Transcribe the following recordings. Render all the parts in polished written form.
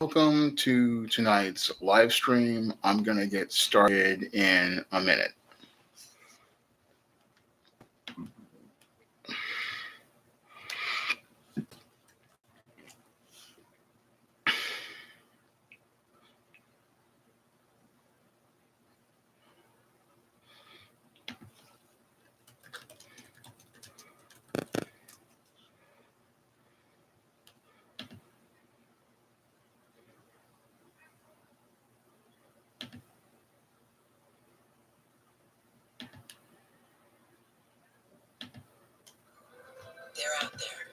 Welcome to tonight's live stream. I'm going to get started in a minute. They're out there.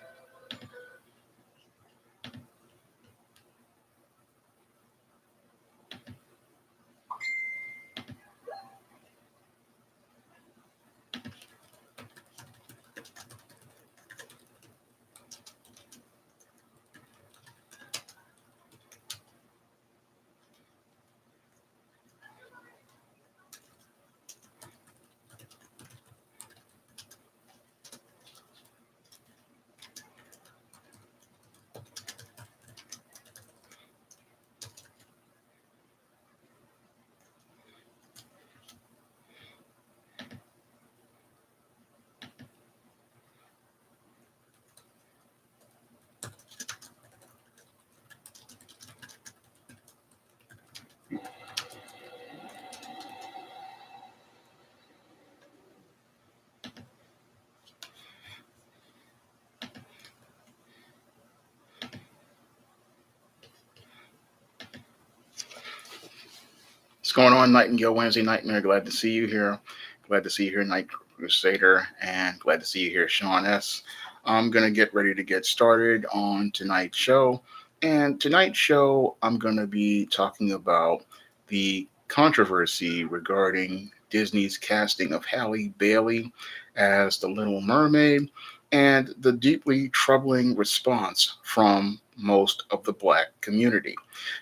What's going on, Nightingale Wednesday Nightmare? Glad to see you here. Glad to see you here, Night Crusader, and glad to see you here, Sean S. I'm going to get ready to get started on tonight's show. And tonight's show, I'm going to be talking about the controversy regarding Disney's casting of Halle Bailey as the Little Mermaid and the deeply troubling response from most of the Black community.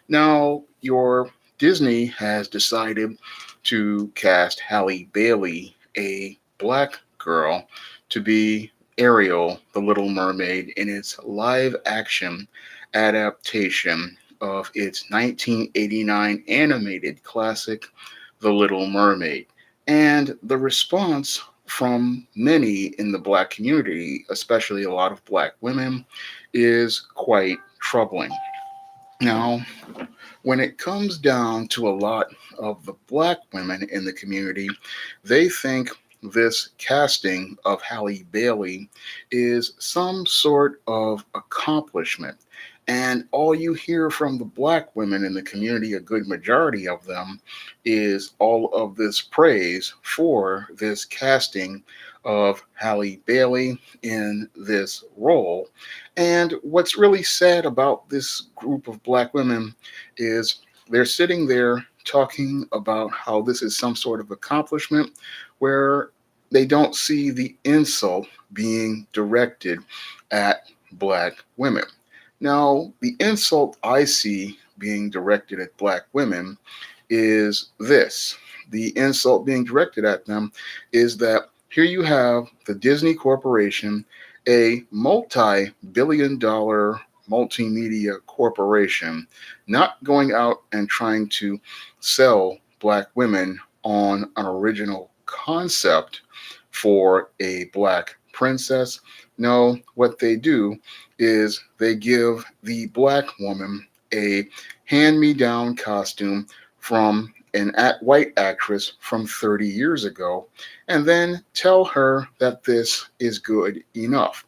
Now, your Disney has decided to cast Halle Bailey, a black girl, to be Ariel, the Little Mermaid, in its live action adaptation of its 1989 animated classic, The Little Mermaid. And the response from many in the black community, especially a lot of black women, is quite troubling. Now, when it comes down to a lot of the black women in the community, they think this casting of Halle Bailey is some sort of accomplishment. And all you hear from the black women in the community, a good majority of them, is all of this praise for this casting of Halle Bailey in this role. And what's really sad about this group of black women is they're sitting there talking about how this is some sort of accomplishment where they don't see the insult being directed at black women. Now, the insult I see being directed at black women is this. The insult being directed at them is that here you have the Disney Corporation, a multi-billion-dollar multimedia corporation, not going out and trying to sell black women on an original concept for a black princess. No, what they do is they give the black woman a hand-me-down costume from an white actress from 30 years ago, and then tell her that this is good enough.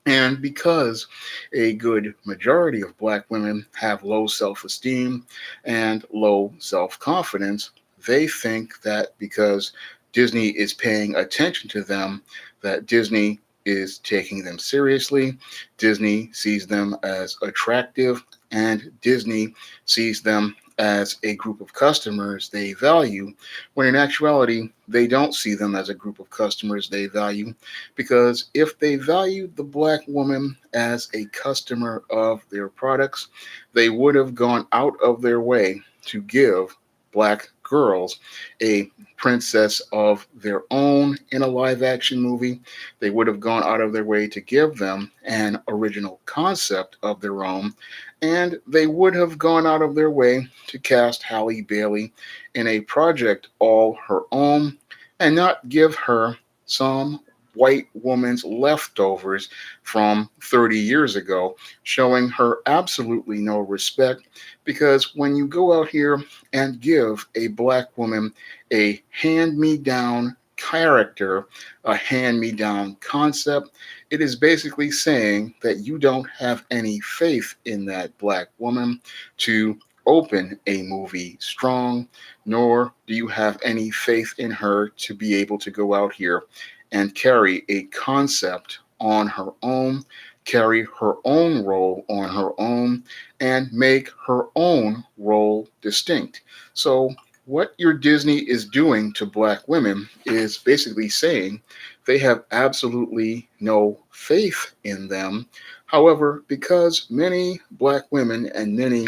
And because a good majority of black women have low self esteem and low self confidence, they think that because Disney is paying attention to them, that Disney is taking them seriously. Disney sees them as attractive, and Disney sees them as a group of customers they value, when in actuality, they don't see them as a group of customers they value, because if they valued the black woman as a customer of their products, they would have gone out of their way to give black girls a princess of their own in a live action movie. They would have gone out of their way to give them an original concept of their own, and they would have gone out of their way to cast Halle Bailey in a project all her own and not give her some white woman's leftovers from 30 years ago, showing her absolutely no respect. Because when you go out here and give a black woman a hand me down character, a hand me down concept, it is basically saying that you don't have any faith in that black woman to open a movie strong, nor do you have any faith in her to be able to go out here and carry a concept on her own, carry her own role on her own, and make her own role distinct. So, what your Disney is doing to black women is basically saying they have absolutely no faith in them. However, because many black women and many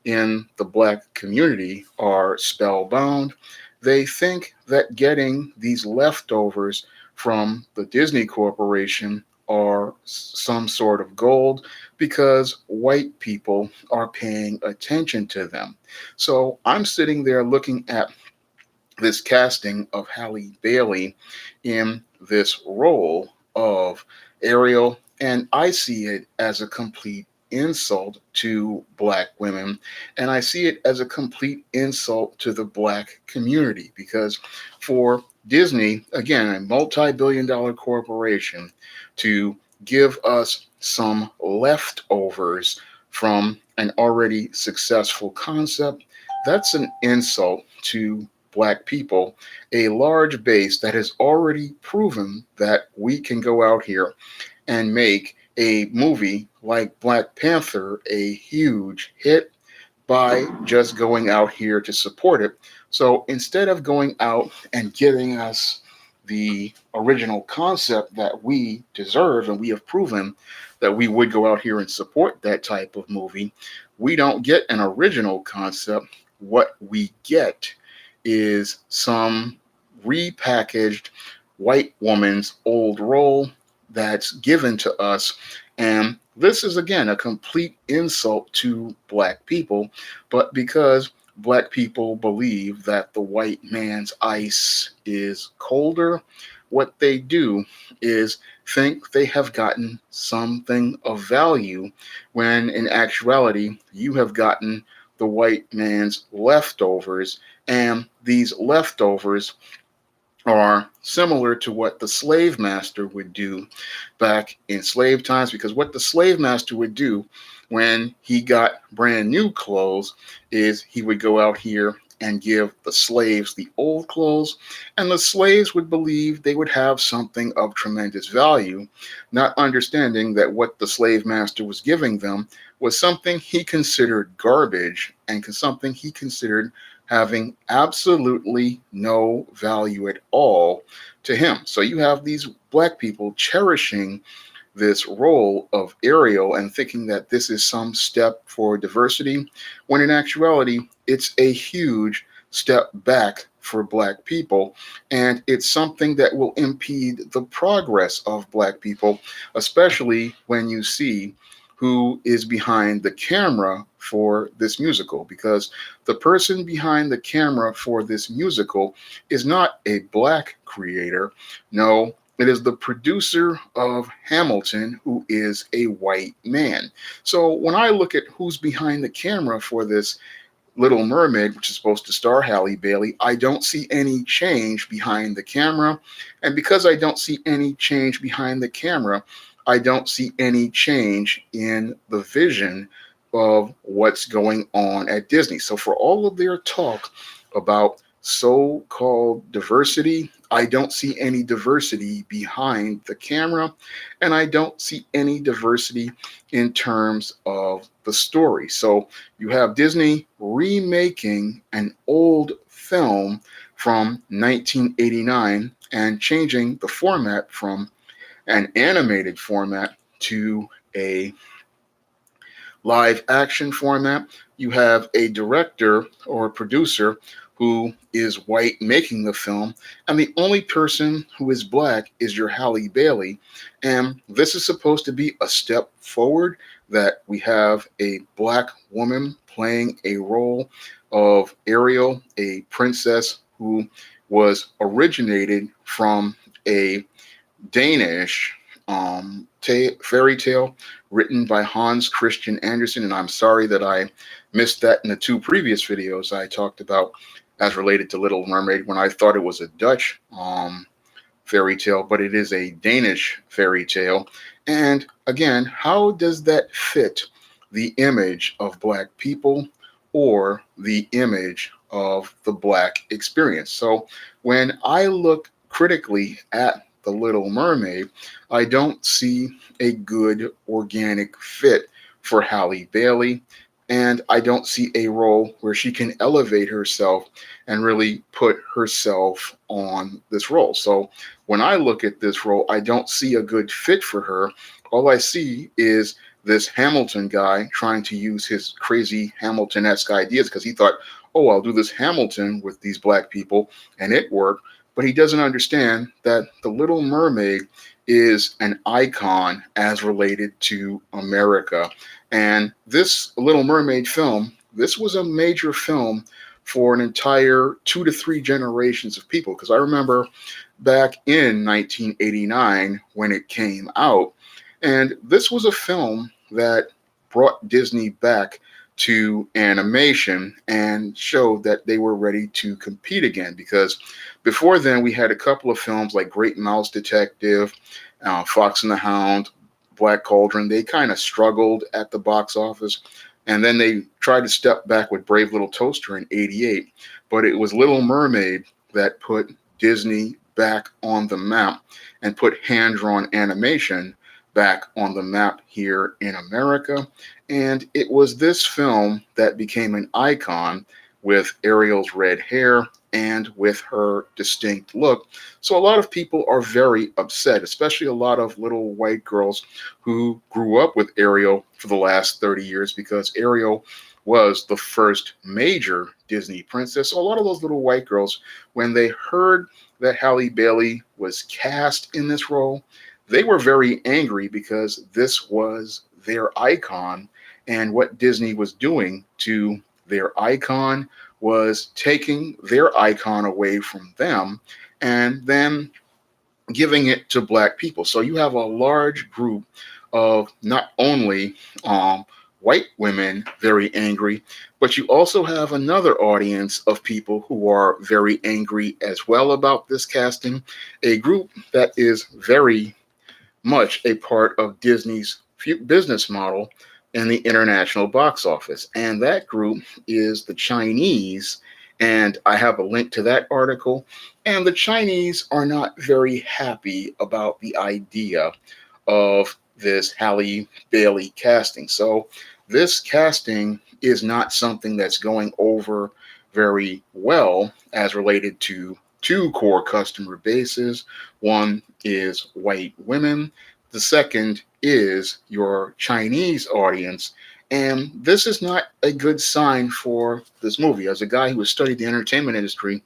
in the black community are spellbound, they think that getting these leftovers from the Disney Corporation are some sort of gold because white people are paying attention to them. So I'm sitting there looking at this casting of Halle Bailey in this role of Ariel, and I see it as a complete insult to black women, and I see it as a complete insult to the black community because for Disney, again, a multi-billion-dollar corporation, to give us some leftovers from an already successful concept, that's an insult to black people, a large base that has already proven that we can go out here and make a movie like Black Panther a huge hit by just going out here to support it. So instead of going out and giving us the original concept that we deserve, and we have proven that we would go out here and support that type of movie, we don't get an original concept. What we get is some repackaged white woman's old role that's given to us. And this is, again, a complete insult to black people. But because black people believe that the white man's ice is colder, what they do is think they have gotten something of value when in actuality you have gotten the white man's leftovers, and these leftovers are similar to what the slave master would do back in slave times, because what the slave master would do when he got brand new clothes is he would go out here and give the slaves the old clothes, and the slaves would believe they would have something of tremendous value, not understanding that what the slave master was giving them was something he considered garbage and something he considered having absolutely no value at all to him. So you have these black people cherishing this role of Ariel and thinking that this is some step for diversity, when in actuality, it's a huge step back for black people. And it's something that will impede the progress of black people, especially when you see who is behind the camera for this musical, because the person behind the camera for this musical is not a black creator. No, it is the producer of Hamilton, who is a white man. So when I look at who's behind the camera for this Little Mermaid, which is supposed to star Halle Bailey, I don't see any change behind the camera. And because I don't see any change behind the camera, I don't see any change in the vision of what's going on at Disney. So for all of their talk about so-called diversity, I don't see any diversity behind the camera, and I don't see any diversity in terms of the story. So you have Disney remaking an old film from 1989 and changing the format from an animated format to a live action format. You have a director or a producer who is white making the film, and the only person who is black is your Halle Bailey. And this is supposed to be a step forward that we have a black woman playing a role of Ariel, a princess who was originated from a Danish fairy tale written by Hans Christian Andersen. And I'm sorry that I missed that in the two previous videos I talked about as related to Little Mermaid when I thought it was a Dutch fairy tale, but it is a Danish fairy tale. And again, how does that fit the image of black people or the image of the black experience? So when I look critically at the Little Mermaid, I don't see a good organic fit for Halle Bailey. And I don't see a role where she can elevate herself and really put herself on this role. So when I look at this role, I don't see a good fit for her. All I see is this Hamilton guy trying to use his crazy Hamilton-esque ideas because he thought, oh, I'll do this Hamilton with these black people, and it worked. But he doesn't understand that the Little Mermaid is an icon as related to America. And this Little Mermaid film, this was a major film for an entire 2 to 3 generations of people. Because I remember back in 1989 when it came out, and this was a film that brought Disney back to animation and showed that they were ready to compete again. Because before then, we had a couple of films like Great Mouse Detective, Fox and the Hound, Black Cauldron. They kind of struggled at the box office. And then they tried to step back with Brave Little Toaster in '88. But it was Little Mermaid that put Disney back on the map and put hand drawn animation back on the map here in America. And it was this film that became an icon with Ariel's red hair and with her distinct look. So a lot of people are very upset, especially a lot of little white girls who grew up with Ariel for the last 30 years because Ariel was the first major Disney princess. So a lot of those little white girls, when they heard that Halle Bailey was cast in this role, they were very angry because this was their icon, and what Disney was doing to their icon was taking their icon away from them and then giving it to black people. So you have a large group of not only white women very angry, but you also have another audience of people who are very angry as well about this casting, a group that is very much a part of Disney's business model in the international box office. And that group is the Chinese. And I have a link to that article. And the Chinese are not very happy about the idea of this Halle Bailey casting. So this casting is not something that's going over very well as related to two core customer bases. One is white women. The second is your Chinese audience. And this is not a good sign for this movie. As a guy who has studied the entertainment industry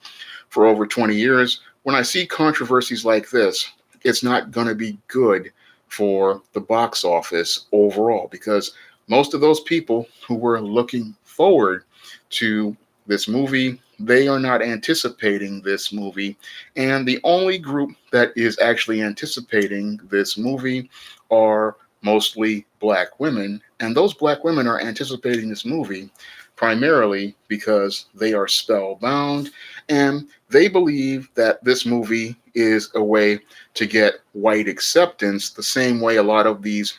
for over 20 years, when I see controversies like this, it's not going to be good for the box office overall because most of those people who were looking forward to this movie, they are not anticipating this movie. And the only group that is actually anticipating this movie are mostly black women. And those black women are anticipating this movie primarily because they are spellbound and they believe that this movie is a way to get white acceptance, the same way a lot of these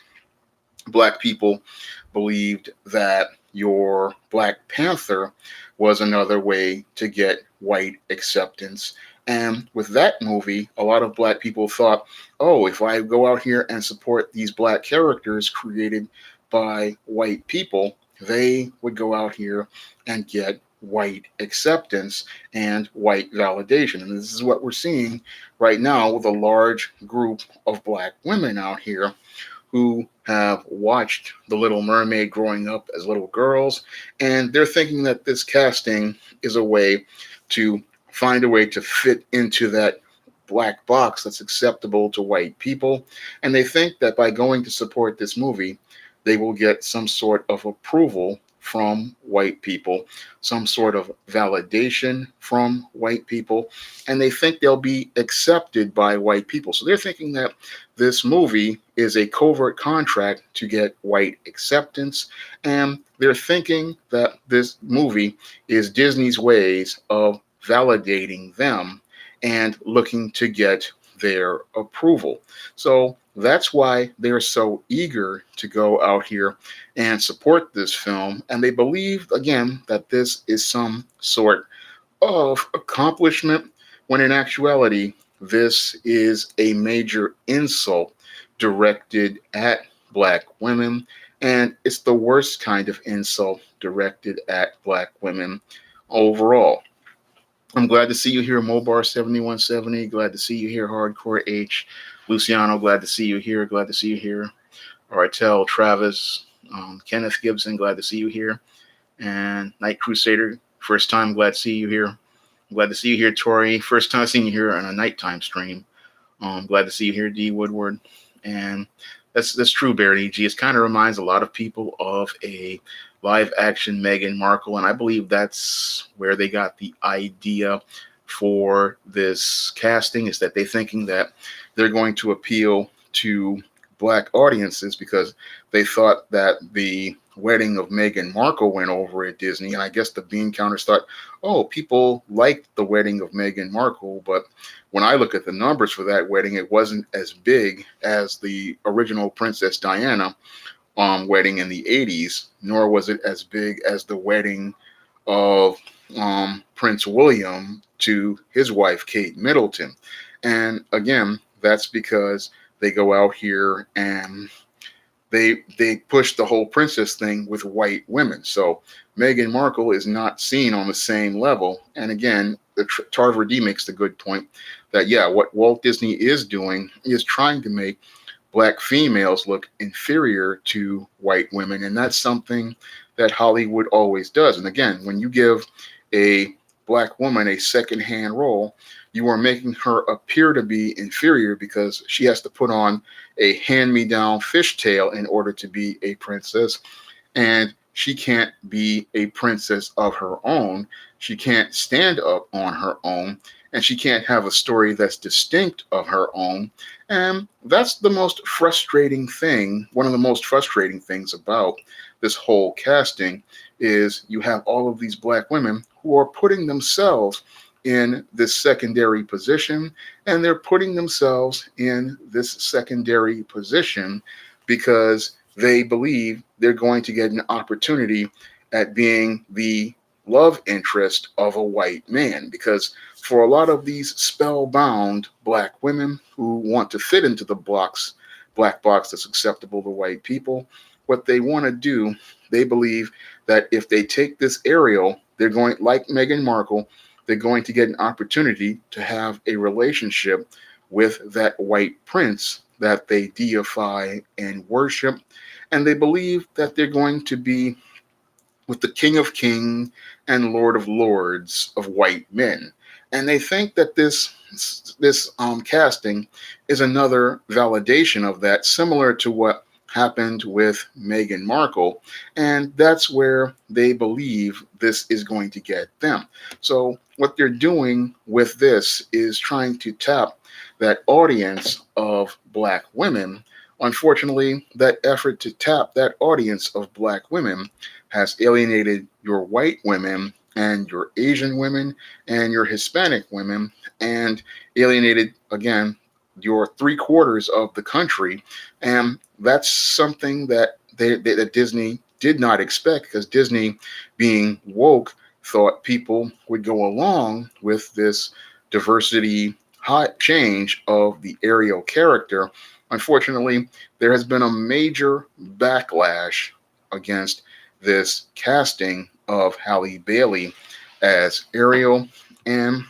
black people believed that your Black Panther was another way to get white acceptance. And with that movie, a lot of black people thought, oh, if I go out here and support these black characters created by white people, they would go out here and get white acceptance and white validation. And this is what we're seeing right now with a large group of black women out here who have watched The Little Mermaid growing up as little girls, and they're thinking that this casting is a way to find a way to fit into that black box that's acceptable to white people. And they think that by going to support this movie, they will get some sort of approval from white people, some sort of validation from white people, and they think they'll be accepted by white people. So they're thinking that this movie is a covert contract to get white acceptance, and they're thinking that this movie is Disney's ways of validating them and looking to get their approval. So that's why they're so eager to go out here and support this film. And they believe, again, that this is some sort of accomplishment, when in actuality, this is a major insult directed at black women. And it's the worst kind of insult directed at black women overall. I'm glad to see you here, Mobar7170. Glad to see you here, Hardcore H. Luciano, glad to see you here. Glad to see you here. Artel, Travis, Kenneth Gibson, glad to see you here. And Night Crusader, first time, glad to see you here. Glad to see you here, Tori. First time seeing you here on a nighttime stream. Glad to see you here, D. Woodward. And that's true, Barry G. It kind of reminds a lot of people of a live action Meghan Markle, and I believe that's where they got the idea for this casting, is that they're thinking that they're going to appeal to black audiences because they thought that the wedding of Meghan Markle went over at Disney, and I guess the bean counters thought, oh, people liked the wedding of Meghan Markle, but when I look at the numbers for that wedding, it wasn't as big as the original Princess Diana wedding in the 80s, nor was it as big as the wedding of Prince William to his wife, Kate Middleton. And again, that's because they go out here and they push the whole princess thing with white women. So Meghan Markle is not seen on the same level. And again, Tarver D makes the good point that, yeah, what Walt Disney is doing is trying to make black females look inferior to white women. And that's something that Hollywood always does. And again, when you give a black woman a secondhand role, you are making her appear to be inferior because she has to put on a hand-me-down fishtail in order to be a princess. And she can't be a princess of her own. She can't stand up on her own. And she can't have a story that's distinct of her own. And that's the most frustrating thing. One of the most frustrating things about this whole casting is you have all of these black women who are putting themselves in this secondary position, and they're putting themselves in this secondary position because they believe they're going to get an opportunity at being the love interest of a white man. Because for a lot of these spellbound black women who want to fit into the black box that's acceptable to white people, what they want to do, they believe that if they take this Ariel, they're going, like Meghan Markle, they're going to get an opportunity to have a relationship with that white prince that they deify and worship. And they believe that they're going to be with the King of Kings and Lord of Lords of white men. And they think that this casting is another validation of that, similar to what happened with Meghan Markle. And that's where they believe this is going to get them. So what they're doing with this is trying to tap that audience of black women. Unfortunately, that effort to tap that audience of black women has alienated your white women and your Asian women and your Hispanic women, and alienated, again, your 3/4 of the country. And that's something that that Disney did not expect, because Disney, being woke, thought people would go along with this diversity hot change of the Ariel character. Unfortunately, there has been a major backlash against this casting of Halle Bailey as Ariel, and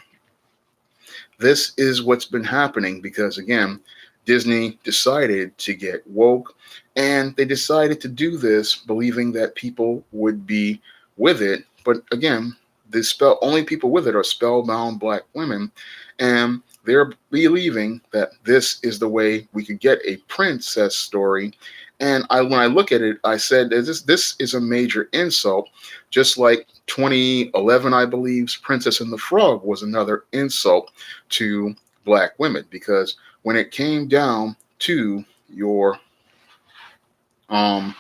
this is what's been happening because, again, Disney decided to get woke, and they decided to do this believing that people would be with it. But again, the only people with it are spellbound black women, and they're believing that this is the way we could get a princess story. And when I look at it, I said this is a major insult, just like 2011, I believe, Princess and the Frog was another insult to black women, because when it came down to your um,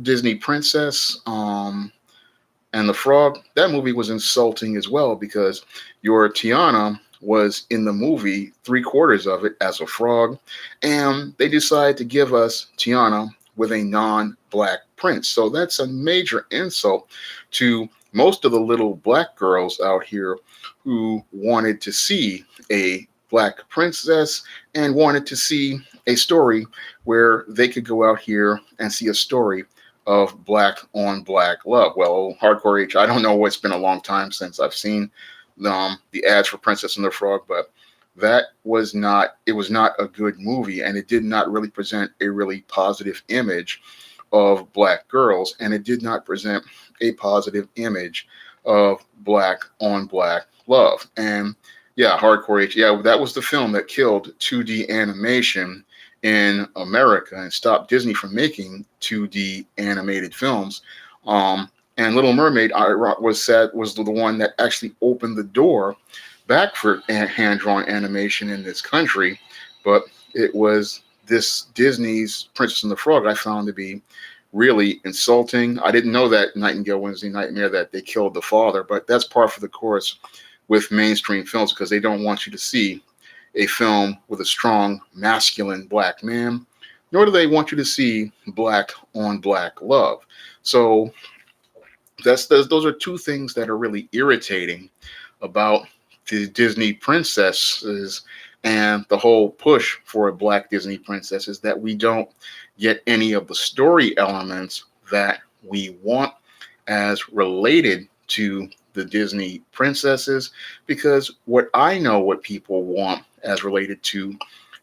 Disney princess, and the Frog, that movie was insulting as well, because your Tiana was in the movie, three-quarters of it as a frog, and they decided to give us Tiana with a non-black prince. So that's a major insult to most of the little black girls out here who wanted to see a black princess and wanted to see a story where they could go out here and see a story of black on black love. Well, Hardcore H, I don't know. It's been a long time since I've seen the ads for Princess and the Frog, but that was not, it was not a good movie, and it did not really present a really positive image of black girls, and it did not present a positive image of black on black love. And yeah, Hardcore H, yeah, that was the film that killed 2D animation in America and stopped Disney from making 2D animated films. And Little Mermaid was the one that actually opened the door back for hand drawn animation in this country. But it was this Disney's Princess and the Frog I found to be really insulting. I didn't know that Nightingale Wednesday Nightmare that they killed the father, but that's par for the course with mainstream films, because they don't want you to see a film with a strong masculine black man, nor do they want you to see black on black love. So those are two things that are really irritating about the Disney princesses and the whole push for a black Disney princess, is that we don't get any of the story elements that we want as related to the Disney princesses. Because what I know what people want as related to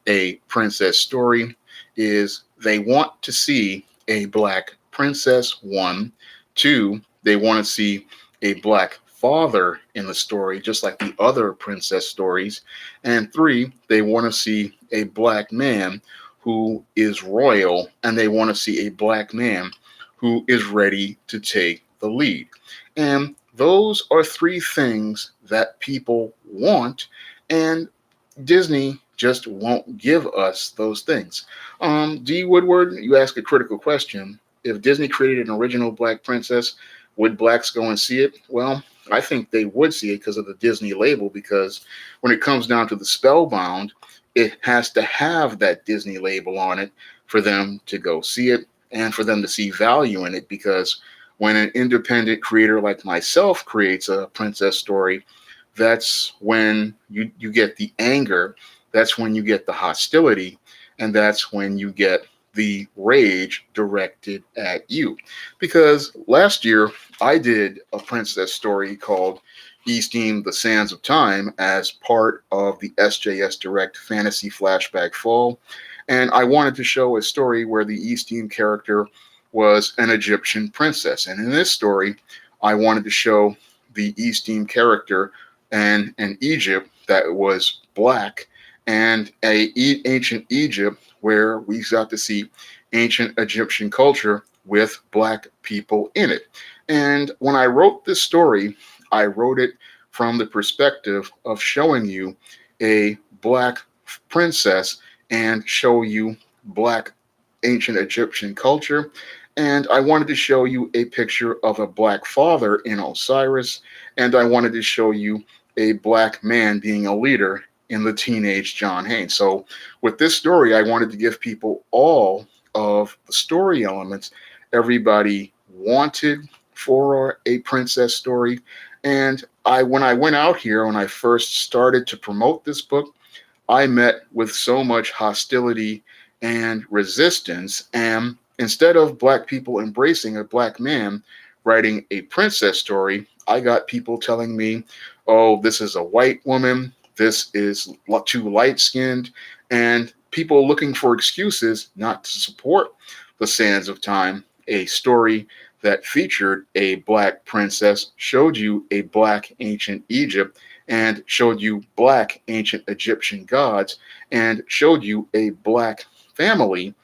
a princess story is they want to see a black princess, one. Two, they want to see a black father in the story, just like the other princess stories. And three, they want to see a black man who is royal, and they want to see a black man who is ready to take the lead. And those are three things that people want, and Disney just won't give us those things. D. Woodward, you ask a critical question. If Disney created an original black princess, would blacks go and see it? Well, I think they would see it because of the Disney label, because when it comes down to the Spellbound, it has to have that Disney label on it for them to go see it and for them to see value in it. Because when an independent creator like myself creates a princess story, that's when you get the anger, that's when you get the hostility, and that's when you get the rage directed at you. Because last year I did a princess story called Easting the Sands of Time as part of the SJS Direct Fantasy Flashback Fall. And I wanted to show a story where the Easting character was an Egyptian princess. And in this story, I wanted to show the Easting character and an Egypt that was black, and ancient Egypt where we got to see ancient Egyptian culture with black people in it. And when I wrote this story, I wrote it from the perspective of showing you a black princess and show you black ancient Egyptian culture. And I wanted to show you a picture of a black father in Osiris. And I wanted to show you a black man being a leader in the teenage John Haynes. So with this story, I wanted to give people all of the story elements everybody wanted for a princess story. And when I went out here, when I first started to promote this book, I met with so much hostility and resistance. And instead of black people embracing a black man writing a princess story, I got people telling me, oh, this is a white woman, this is too light-skinned, and people looking for excuses not to support The Sands of Time, a story that featured a black princess, showed you a black ancient Egypt, and showed you black ancient Egyptian gods, and showed you a black family,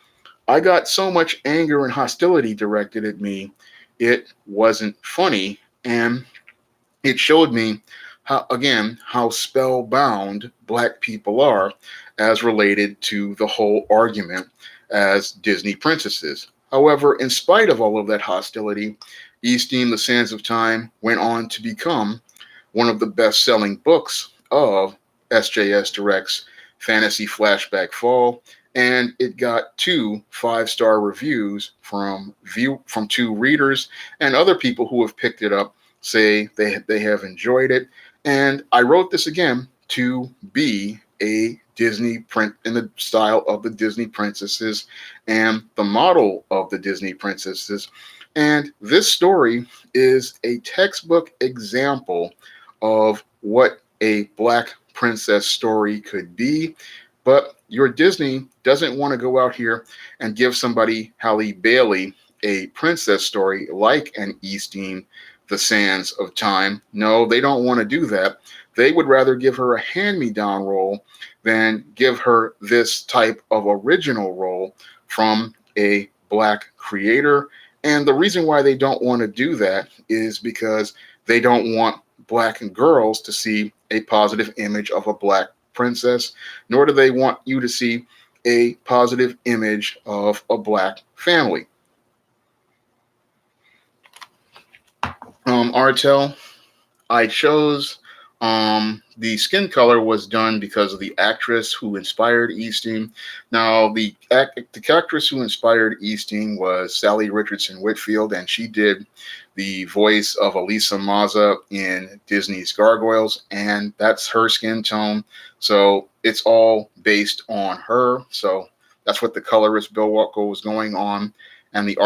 I got so much anger and hostility directed at me, it wasn't funny. And it showed me how, again, how spellbound black people are as related to the whole argument as Disney princesses. However, in spite of all of that hostility, Easting the Sands of Time went on to become one of the best selling books of SJS Direct's Fantasy Flashback Fall, and it got two 5-star reviews from two readers and other people who have picked it up say they have enjoyed it. And I wrote this again to be a Disney print in the style of the Disney princesses and the model of the Disney princesses. And this story is a textbook example of what a black princess story could be. But your Disney doesn't want to go out here and give somebody Halle Bailey a princess story like an Easting the Sands of Time. No, they don't want to do that. They would rather give her a hand-me-down role than give her this type of original role from a black creator. And the reason why they don't want to do that is because they don't want black girls to see a positive image of a black princess, nor do they want you to see a positive image of a black family. Artel, I chose the skin color was done because of the actress who inspired Easting. Now, the actress who inspired Easting was Sally Richardson Whitfield, and she did the voice of Elisa Maza in Disney's Gargoyles, and that's her skin tone. So it's all based on her. So that's what the colorist Bill Walker was going on, and the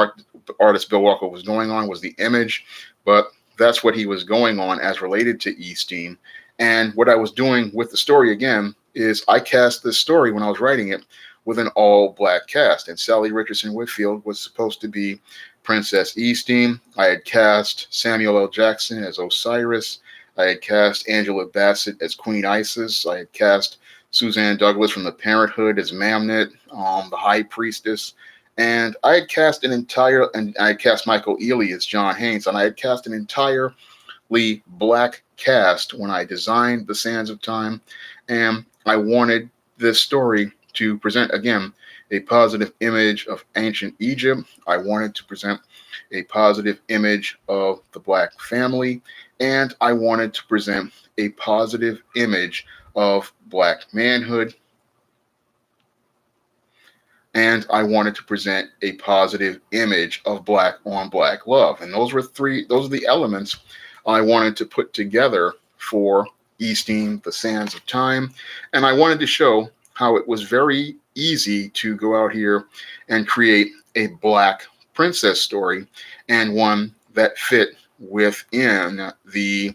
artist Bill Walker was going on was the image, but that's what he was going on as related to Easting. And what I was doing with the story again is I cast this story when I was writing it with an all-black cast. And Sally Richardson Whitfield was supposed to be Princess Easting. I had cast Samuel L. Jackson as Osiris. I had cast Angela Bassett as Queen Isis. I had cast Suzanne Douglas from The Parenthood as Mamnet, the High Priestess. And I had cast I had cast Michael Ealy as John Haynes, and I had cast an entirely black cast when I designed The Sands of Time. And I wanted this story to present, again, a positive image of ancient Egypt. I wanted to present a positive image of the black family, and I wanted to present a positive image of black manhood, and I wanted to present a positive image of black on black love. And those are the elements I wanted to put together for Easting the Sands of Time. And I wanted to show how it was very easy to go out here and create a black princess story, and one that fit within the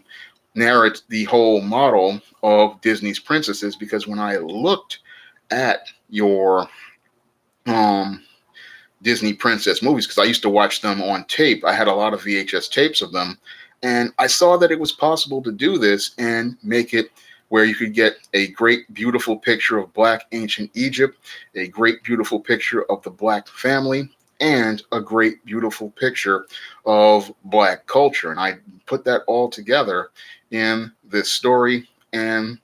narrative, the whole model of Disney's princesses. Because when I looked at your Disney princess movies, because I used to watch them on tape. I had a lot of VHS tapes of them, and I saw that it was possible to do this and make it where you could get a great, beautiful picture of black ancient Egypt, a great, beautiful picture of the black family, and a great, beautiful picture of black culture. And I put that all together in this story, and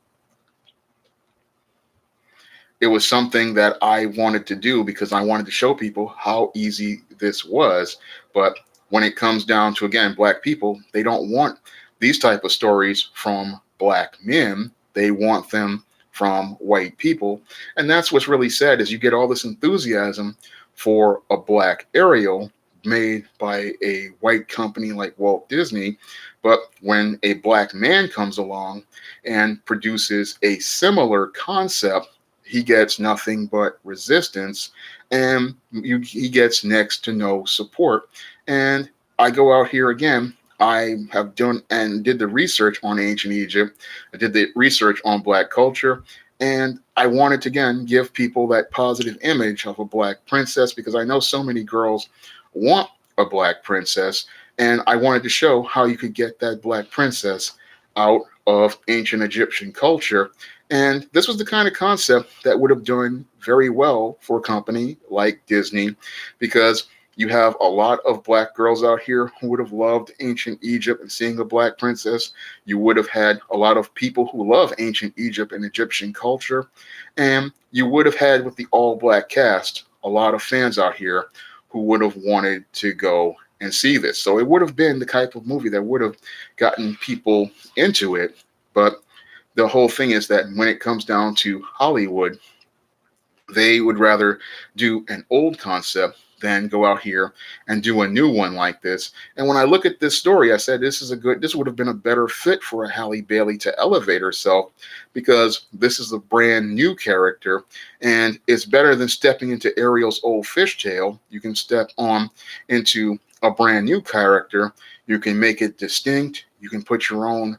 it was something that I wanted to do because I wanted to show people how easy this was. But when it comes down to, again, black people, they don't want these type of stories from black men. They want them from white people. And that's what's really sad, is you get all this enthusiasm for a black Ariel made by a white company like Walt Disney. But when a black man comes along and produces a similar concept, he gets nothing but resistance, and he gets next to no support. And I go out here again. I have done and did the research on ancient Egypt. I did the research on black culture, and I wanted to, again, give people that positive image of a black princess, because I know so many girls want a black princess, and I wanted to show how you could get that black princess out of ancient Egyptian culture. And this was the kind of concept that would have done very well for a company like Disney, because you have a lot of black girls out here who would have loved ancient Egypt and seeing a black princess. You would have had a lot of people who love ancient Egypt and Egyptian culture. And you would have had, with the all black cast, a lot of fans out here who would have wanted to go and see this. So it would have been the type of movie that would have gotten people into it. But the whole thing is that when it comes down to Hollywood, they would rather do an old concept than go out here and do a new one like this. And when I look at this story, I said this would have been a better fit for a Halle Bailey to elevate herself, because this is a brand new character, and it's better than stepping into Ariel's old fishtail. You can step on into a brand new character. You can make it distinct. You can put your own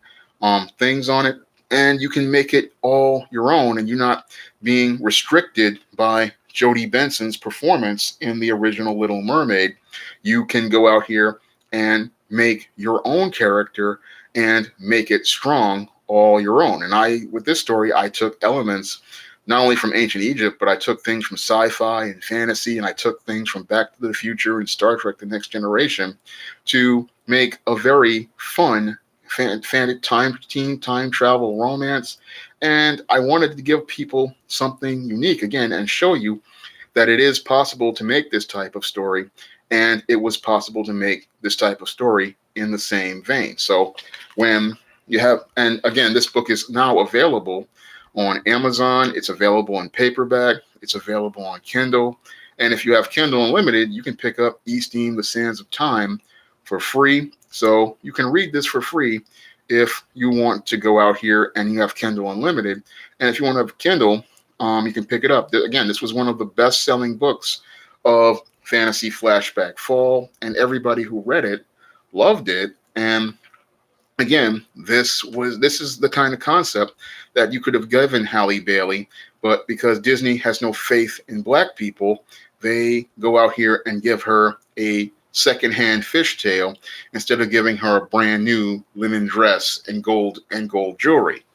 things on it, and you can make it all your own, and you're not being restricted by Jodie Benson's performance in the original Little Mermaid. You can go out here and make your own character and make it strong all your own. And with this story, I took elements not only from ancient Egypt, but I took things from sci-fi and fantasy, and I took things from Back to the Future and Star Trek: The Next Generation to make a very fun time travel romance. And I wanted to give people something unique again and show you that it is possible to make this type of story, and it was possible to make this type of story in the same vein. So when you have, and again, this book is now available on Amazon, it's available in paperback, it's available on Kindle, and if you have Kindle Unlimited, you can pick up Easting the Sands of Time for free. So you can read this for free if you want to go out here and you have Kindle Unlimited. And if you want to have Kindle, you can pick it up. Again, this was one of the best-selling books of Fantasy Flashback Fall, and everybody who read it loved it. And again, this is the kind of concept that you could have given Halle Bailey, but because Disney has no faith in black people, they go out here and give her a secondhand fishtail instead of giving her a brand new linen dress and gold jewelry.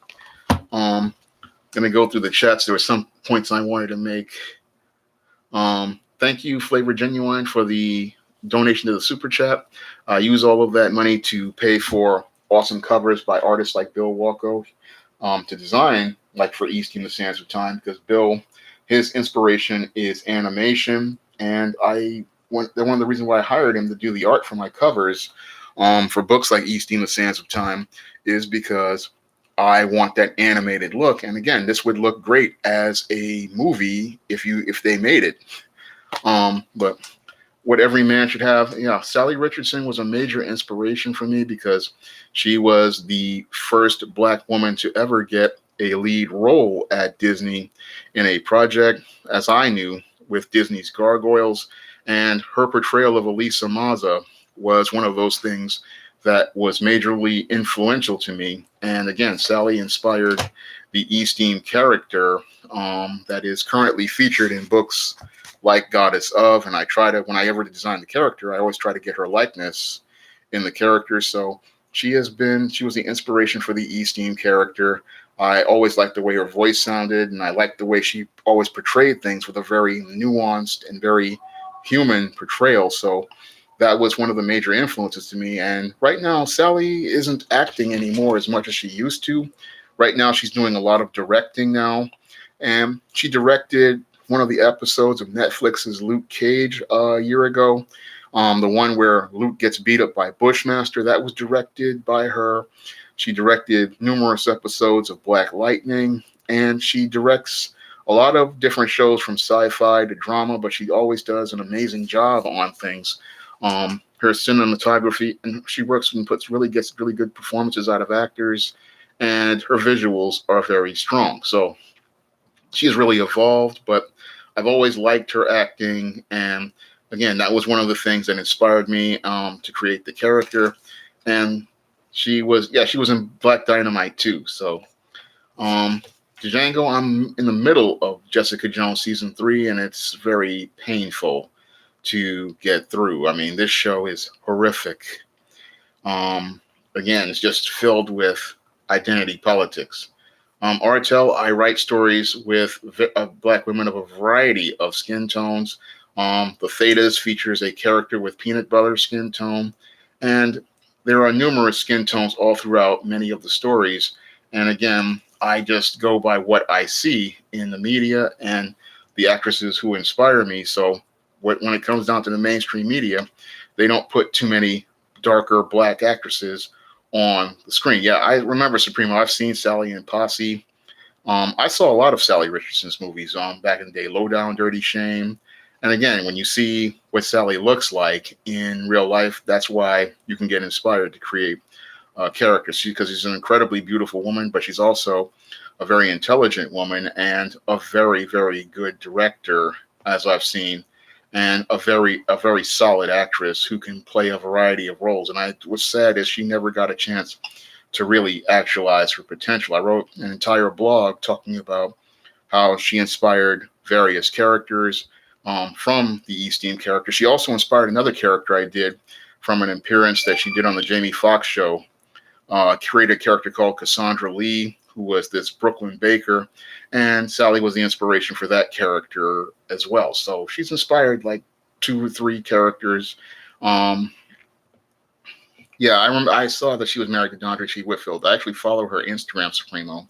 Gonna go through the chats. There were some points I wanted to make. Thank you, Flavor Genuine, for the donation to the super chat. I use all of that money to pay for awesome covers by artists like Bill Walko to design, like for Easting the Sands of Time, because Bill, his inspiration is animation, and one of the reasons why I hired him to do the art for my covers for books like Easting the Sands of Time is because I want that animated look. And again, this would look great as a movie if they made it. But what every man should have. Yeah, Sally Richardson was a major inspiration for me because she was the first black woman to ever get a lead role at Disney in a project, as I knew, with Disney's Gargoyles. And her portrayal of Elisa Maza was one of those things that was majorly influential to me. And again, Sally inspired the Easting character that is currently featured in books like Goddess of. And I try to, when I ever design the character, I always try to get her likeness in the character. So she was the inspiration for the Easting character. I always liked the way her voice sounded, and I liked the way she always portrayed things with a very nuanced and very human portrayal. So that was one of the major influences to me. And right now, Sally isn't acting anymore as much as she used to. Right now, she's doing a lot of directing now. And she directed one of the episodes of Netflix's Luke Cage a year ago. The one where Luke gets beat up by Bushmaster, that was directed by her. She directed numerous episodes of Black Lightning, and she directs a lot of different shows from sci-fi to drama, but she always does an amazing job on things. Her cinematography, and she works and gets really good performances out of actors, and her visuals are very strong. So she has really evolved, but I've always liked her acting, and again, that was one of the things that inspired me to create the character. And she was in Black Dynamite too. So Django, I'm in the middle of Jessica Jones season 3, and it's very painful to get through. I mean, this show is horrific. Um, Again, it's just filled with identity politics. Artel, I write stories with black women of a variety of skin tones. The Thetas features a character with peanut butter skin tone, and there are numerous skin tones all throughout many of the stories. And again, I just go by what I see in the media and the actresses who inspire me. So when it comes down to the mainstream media, they don't put too many darker black actresses on the screen. Yeah, I remember Supremo. I've seen Sally and Posse. I saw a lot of Sally Richardson's movies back in the day, Low Down, Dirty Shame. And again, when you see what Sally looks like in real life, that's why you can get inspired to create characters, because she's an incredibly beautiful woman, but she's also a very intelligent woman and a very, very good director, as I've seen, and a very solid actress who can play a variety of roles. And I was sad is she never got a chance to really actualize her potential. I wrote an entire blog talking about how she inspired various characters from the East Team character. She also inspired another character I did from an appearance that she did on the Jamie Foxx show. Created a character called Cassandra Lee, who was this Brooklyn baker, and Sally was the inspiration for that character as well. So she's inspired like 2 or 3 characters. Um, yeah, I remember I saw that she was married to Dondra T. Whitfield. I actually follow her Instagram, Supremo.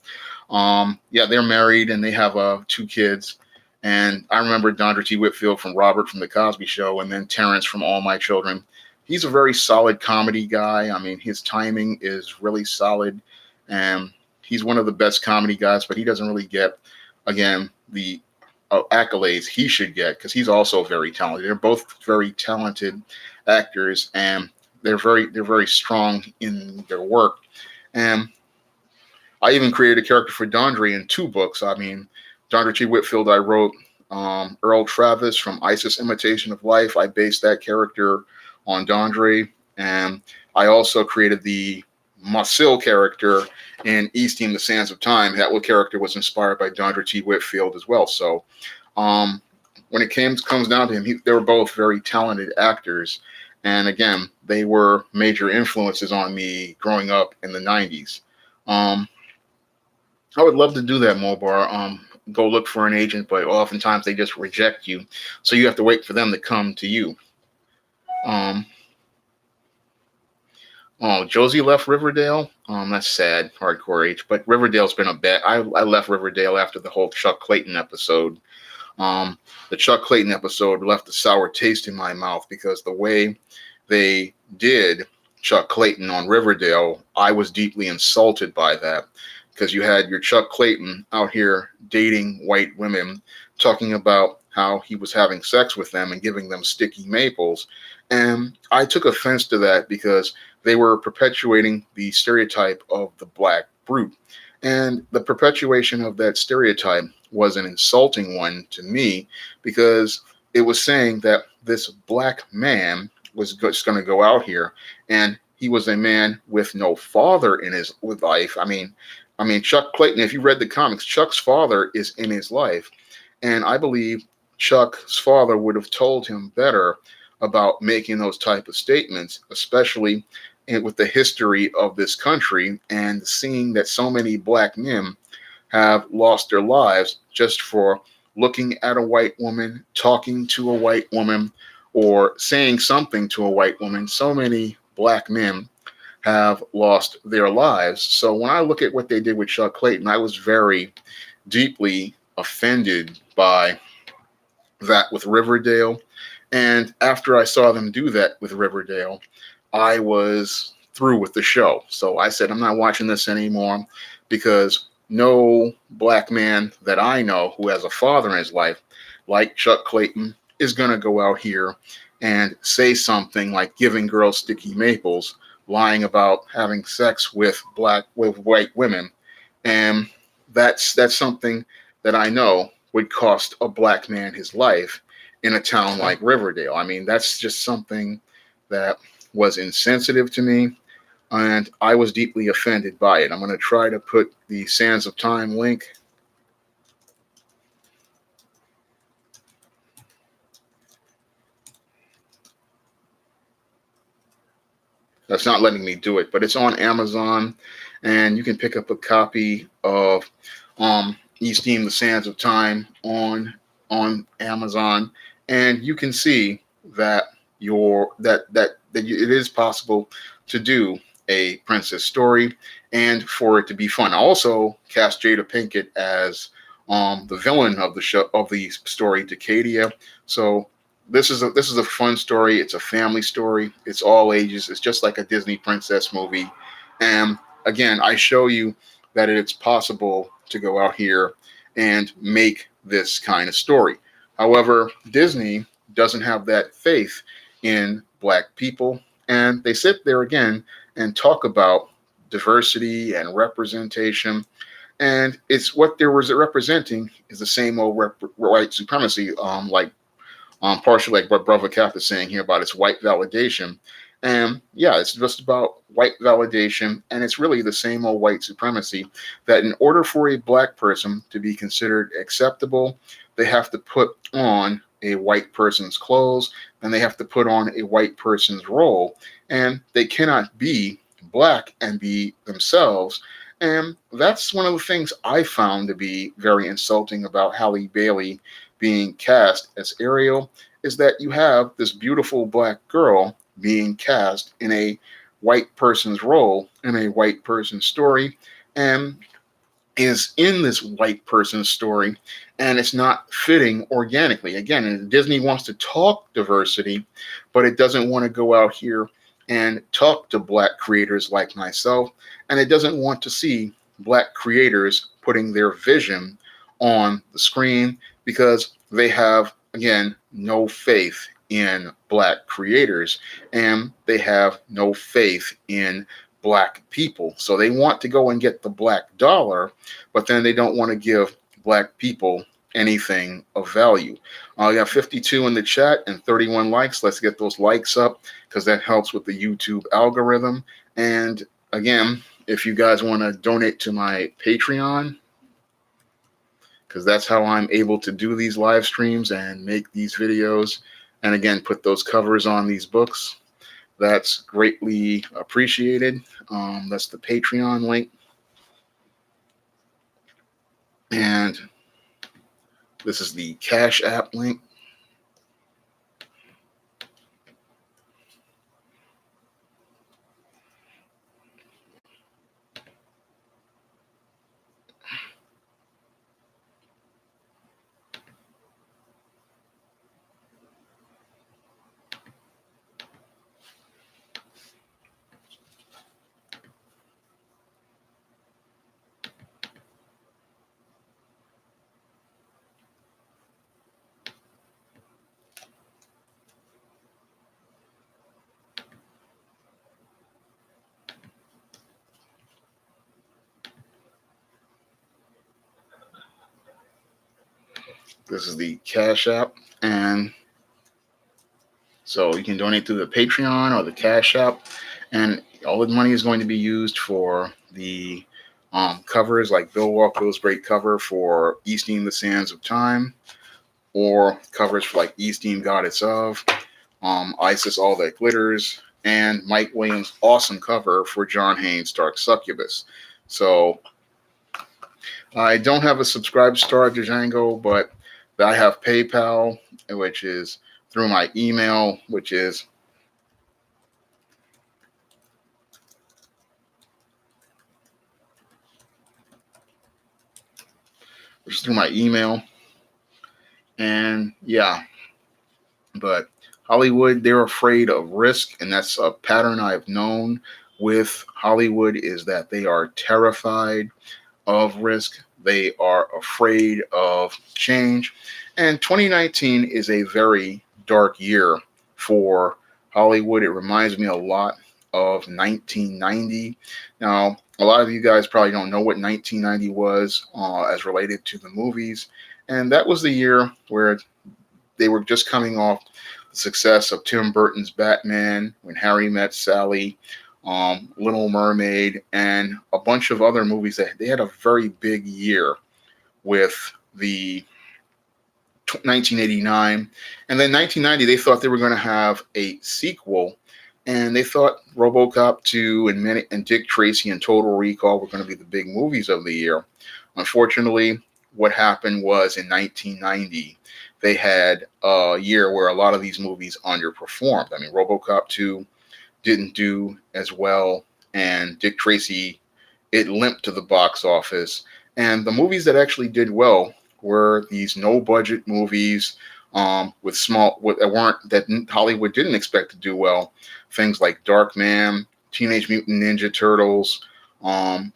Yeah, they're married and they have 2 kids. And I remember Dondra T. Whitfield from Robert from The Cosby Show, and then Terrence from All My Children. He's a very solid comedy guy. I mean, his timing is really solid, and he's one of the best comedy guys, but he doesn't really get, again, the accolades he should get, because he's also very talented. They're both very talented actors, and they're very strong in their work. And I even created a character for Dondre in 2 books. I mean, Dondre T. Whitfield, I wrote Earl Travis from ISIS Imitation of Life. I based that character on Dondre. And I also created the Masil character in East Team, The Sands of Time. That character was inspired by Dondre T. Whitfield as well. So when it comes down to him, they were both very talented actors. And again, they were major influences on me growing up in the 90s. I would love to do that, Mobar. Go look for an agent, but oftentimes they just reject you. So you have to wait for them to come to you. Oh, Josie left Riverdale. That's sad, hardcore H. But Riverdale's been a bet. I left Riverdale after the whole Chuck Clayton episode. The Chuck Clayton episode left a sour taste in my mouth, because the way they did Chuck Clayton on Riverdale, I was deeply insulted by that, because you had your Chuck Clayton out here dating white women, talking about how he was having sex with them and giving them sticky maples. And I took offense to that, because they were perpetuating the stereotype of the black brute. And the perpetuation of that stereotype was an insulting one to me, because it was saying that this black man was just going to go out here, and he was a man with no father in his life. I mean, Chuck Clayton, if you read the comics, Chuck's father is in his life. And I believe Chuck's father would have told him better about making those type of statements, especially with the history of this country, and seeing that so many black men have lost their lives just for looking at a white woman, talking to a white woman, or saying something to a white woman. So many black men have lost their lives. So when I look at what they did with Chuck Clayton, I was very deeply offended by that with Riverdale. And after I saw them do that with Riverdale, I was through with the show. So I said, I'm not watching this anymore, because no black man that I know who has a father in his life, like Chuck Clayton, is going to go out here and say something like giving girls sticky maples, lying about having sex with white women. And that's something that I know would cost a black man his life in a town like Riverdale. I mean, that's just something that was insensitive to me, and I was deeply offended by it. I'm going to try to put the Sands of Time link. That's not letting me do it, but it's on Amazon, and you can pick up a copy of Easting the Sands of Time on Amazon, and you can see that it is possible to do a princess story and for it to be fun. I also cast Jada Pinkett as the villain of the show of the story, Decadia. So this is a fun story. It's a family story. It's all ages. It's just like a Disney princess movie. And again, I show you that it's possible to go out here and make this kind of story. However, Disney doesn't have that faith in black people, and they sit there again and talk about diversity and representation, and it's what there was representing is the same old white supremacy, partially like what Brother Kath is saying here about its white validation. And yeah, it's just about white validation, and it's really the same old white supremacy that in order for a black person to be considered acceptable, they have to put on a white person's clothes and they have to put on a white person's role, and they cannot be black and be themselves. And that's one of the things I found to be very insulting about Halle Bailey being cast as Ariel, is that you have this beautiful black girl being cast in a white person's role in a white person's story, and is in this white person's story, and it's not fitting organically. Again, Disney wants to talk diversity, but it doesn't want to go out here and talk to black creators like myself, and it doesn't want to see black creators putting their vision on the screen because they have, again, no faith in black creators, and they have no faith in black people. So they want to go and get the black dollar, but then they don't want to give black people anything of value. I got 52 in the chat and 31 likes. Let's get those likes up because that helps with the YouTube algorithm. And again, if you guys want to donate to my Patreon, because that's how I'm able to do these live streams and make these videos, and again, put those covers on these books, that's greatly appreciated. That's the Patreon link. And this is the Cash App link. This is the Cash App. And so you can donate through the Patreon or the Cash App. And all the money is going to be used for the covers, like Bill Walko's great cover for Easting the Sands of Time, or covers for like Easting Goddess of, Isis All That Glitters, and Mike Williams' awesome cover for John Haynes' Dark Succubus. So I don't have a subscribe star to Django, but I have PayPal, which is through my email, which is through my email. And yeah, but Hollywood, they're afraid of risk, and that's a pattern I've known with Hollywood, is that they are terrified of risk. They are afraid of change. And 2019 is a very dark year for Hollywood. It reminds me a lot of 1990. Now, a lot of you guys probably don't know what 1990 was as related to the movies. And that was the year where they were just coming off the success of Tim Burton's Batman, When Harry Met Sally, Little Mermaid, and a bunch of other movies. That they had a very big year with the 1989. And then 1990, they thought they were going to have a sequel and they thought RoboCop 2 and Dick Tracy and Total Recall were going to be the big movies of the year. Unfortunately, what happened was in 1990, they had a year where a lot of these movies underperformed. I mean, RoboCop 2 didn't do as well, and Dick Tracy, it limped to the box office. And the movies that actually did well were these no budget movies, with small that weren't that Hollywood didn't expect to do well. Things like Dark Man, Teenage Mutant Ninja Turtles,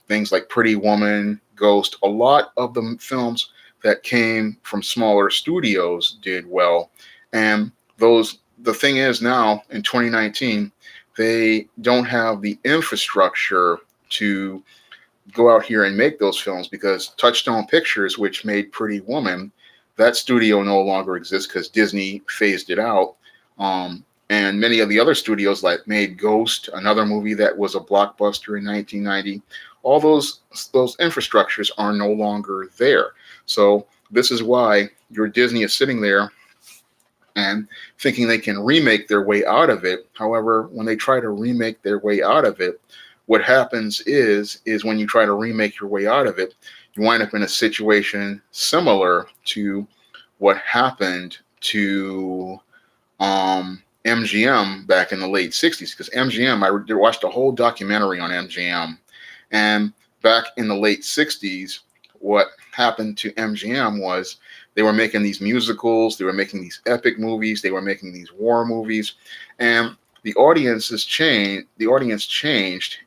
things like Pretty Woman, Ghost. A lot of the films that came from smaller studios did well, and those. The thing is now in 2019, they don't have the infrastructure to go out here and make those films because Touchstone Pictures, which made Pretty Woman, that studio no longer exists because Disney phased it out. And many of the other studios like made Ghost, another movie that was a blockbuster in 1990. All those infrastructures are no longer there. So this is why your Disney is sitting there and thinking they can remake their way out of it. However, when they try to remake their way out of it, what happens is when you try to remake your way out of it, you wind up in a situation similar to what happened to MGM back in the late 60s. Because MGM, I watched a whole documentary on MGM. And back in the late 60s, what happened to MGM was they were making these musicals, they were making these epic movies, they were making these war movies, and the audience changed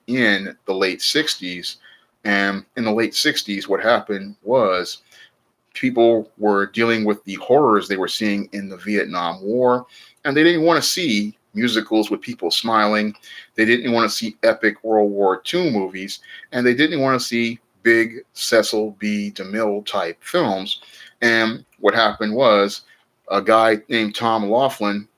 in the late 60s. And in the late 60s, what happened was people were dealing with the horrors they were seeing in the Vietnam War, and they didn't want to see musicals with people smiling. They didn't want to see epic World War II movies, and they didn't want to see big Cecil B. DeMille type films. And what happened was a guy named Tom Laughlin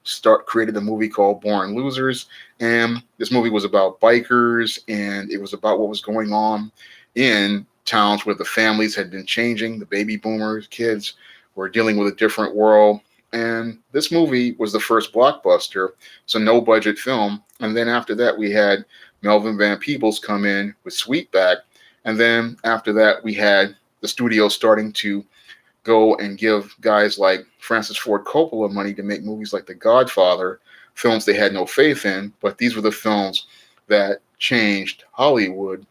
created a movie called Born Losers, and this movie was about bikers, and it was about what was going on in towns where the families had been changing. The baby boomers, kids were dealing with a different world, and this movie was the first blockbuster. It's a no budget film, and then after that we had Melvin Van Peebles come in with Sweetback, and then after that we had the studio starting to go and give guys like Francis Ford Coppola money to make movies like The Godfather, films they had no faith in, but these were the films that changed Hollywood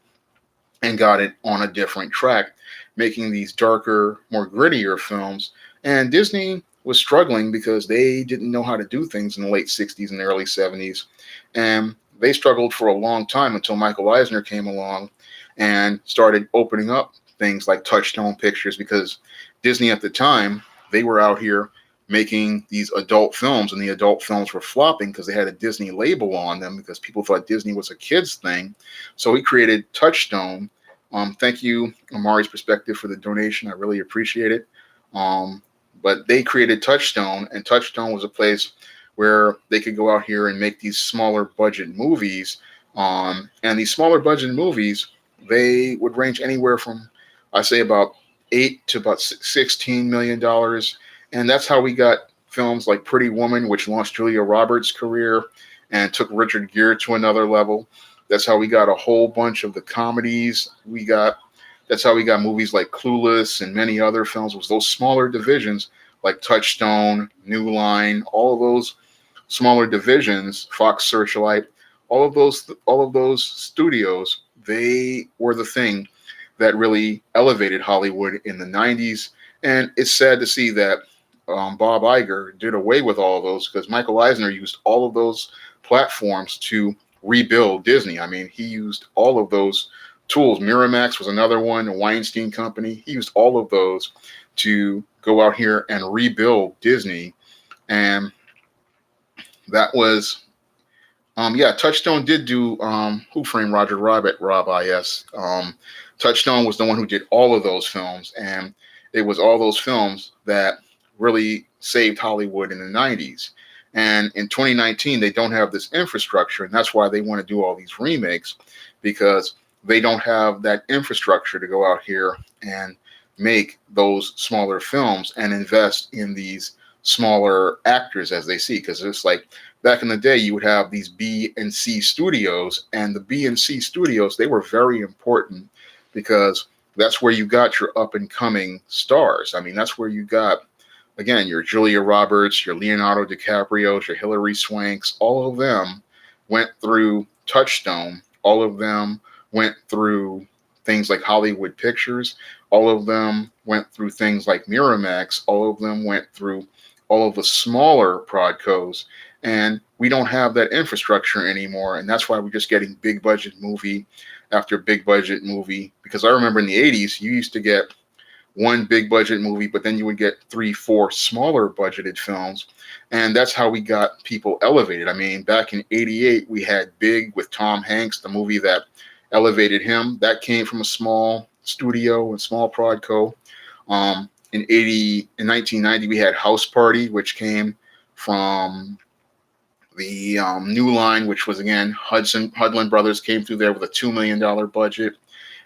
and got it on a different track, making these darker, more grittier films. And Disney was struggling because they didn't know how to do things in the late 60s and early 70s. And they struggled for a long time until Michael Eisner came along and started opening up things like Touchstone Pictures, because Disney at the time, they were out here making these adult films, and the adult films were flopping because they had a Disney label on them because people thought Disney was a kid's thing. So he created Touchstone. Thank you, Amari's Perspective, for the donation. I really appreciate it. But they created Touchstone, and Touchstone was a place where they could go out here and make these smaller budget movies. And these smaller budget movies, they would range anywhere from, I say, about $8 to about $16 million. And that's how we got films like Pretty Woman, which launched Julia Roberts' career and took Richard Gere to another level. That's how we got a whole bunch of the comedies that's how we got movies like Clueless and many other films. It was those smaller divisions like Touchstone, New Line, all of those smaller divisions, Fox Searchlight, all of those studios, they were the thing that really elevated Hollywood in the 90s. And it's sad to see that Bob Iger did away with all of those, because Michael Eisner used all of those platforms to rebuild Disney. I mean, he used all of those tools. Miramax was another one, the Weinstein Company. He used all of those to go out here and rebuild Disney. And that was, Touchstone did do Who Framed Roger Rabbit, Rob I.S. Touchstone was the one who did all of those films, and it was all those films that really saved Hollywood in the 90s. And in 2019, they don't have this infrastructure, and that's why they want to do all these remakes, because they don't have that infrastructure to go out here and make those smaller films and invest in these smaller actors as they see. Because it's like back in the day, you would have these B and C studios, and the B and C studios, they were very important because that's where you got your up and coming stars. I mean, that's where you got, again, your Julia Roberts, your Leonardo DiCaprio's, your Hilary Swanks. All of them went through Touchstone. All of them went through things like Hollywood Pictures. All of them went through things like Miramax. All of them went through all of the smaller prodcos. And we don't have that infrastructure anymore. And that's why we're just getting big budget movie after big budget movie. Because I remember in the 80s, you used to get one big budget movie, but then you would get 3, 4 smaller budgeted films. And that's how we got people elevated. I mean, back in 88, we had Big with Tom Hanks, the movie that elevated him. That came from a small studio and small prodco. In 1990, we had House Party, which came from the New Line, which was, again, Hudlin Brothers came through there with a $2 million budget.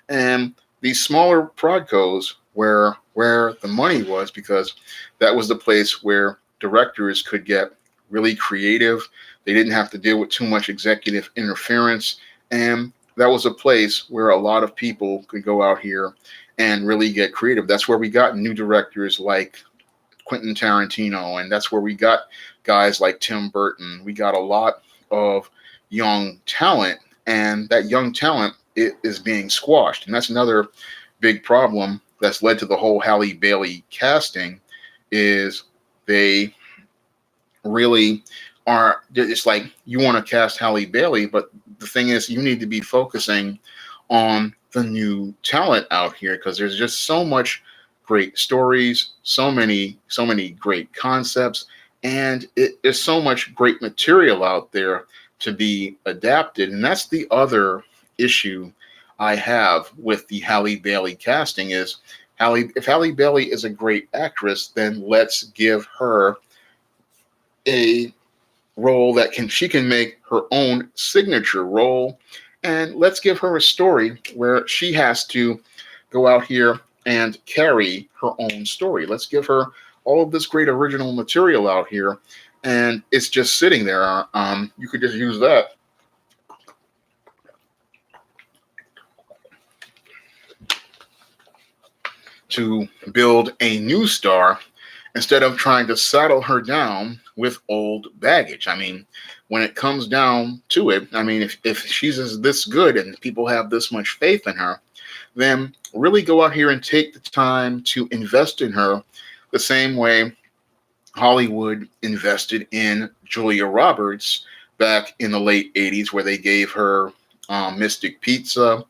And these smaller prodcos where the money was, because that was the place where directors could get really creative. They didn't have to deal with too much executive interference. And that was a place where a lot of people could go out here and really get creative. That's where we got new directors like Quentin Tarantino, and that's where we got guys like Tim Burton. We got a lot of young talent, and that young talent is being squashed. And that's another big problem that's led to the whole Halle Bailey casting, is they really are, it's like, you want to cast Halle Bailey, but the thing is, you need to be focusing on the new talent out here, because there's just so much great stories, so many great concepts, and there's so much great material out there to be adapted. And that's the other issue I have with the Halle Bailey casting is, if Halle Bailey is a great actress, then let's give her a role that she can make her own signature role, and let's give her a story where she has to go out here and carry her own story. Let's give her all of this great original material out here, and it's just sitting there. You could just use that to build a new star instead of trying to saddle her down with old baggage. I mean, when it comes down to it, I mean, if she's this good and people have this much faith in her, then really go out here and take the time to invest in her the same way Hollywood invested in Julia Roberts back in the late 80s, where they gave her Mystic Pizza,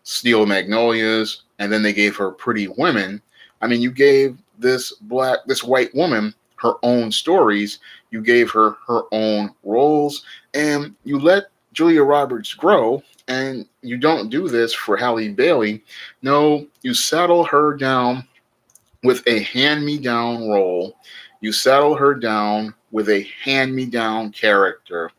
Steel Magnolias, and then they gave her Pretty Women. I mean, you gave this white woman her own stories, you gave her her own roles, and you let Julia Roberts grow. And you don't do this for Halle Bailey. No, you saddle her down with a hand-me-down role. You saddle her down with a hand-me-down character.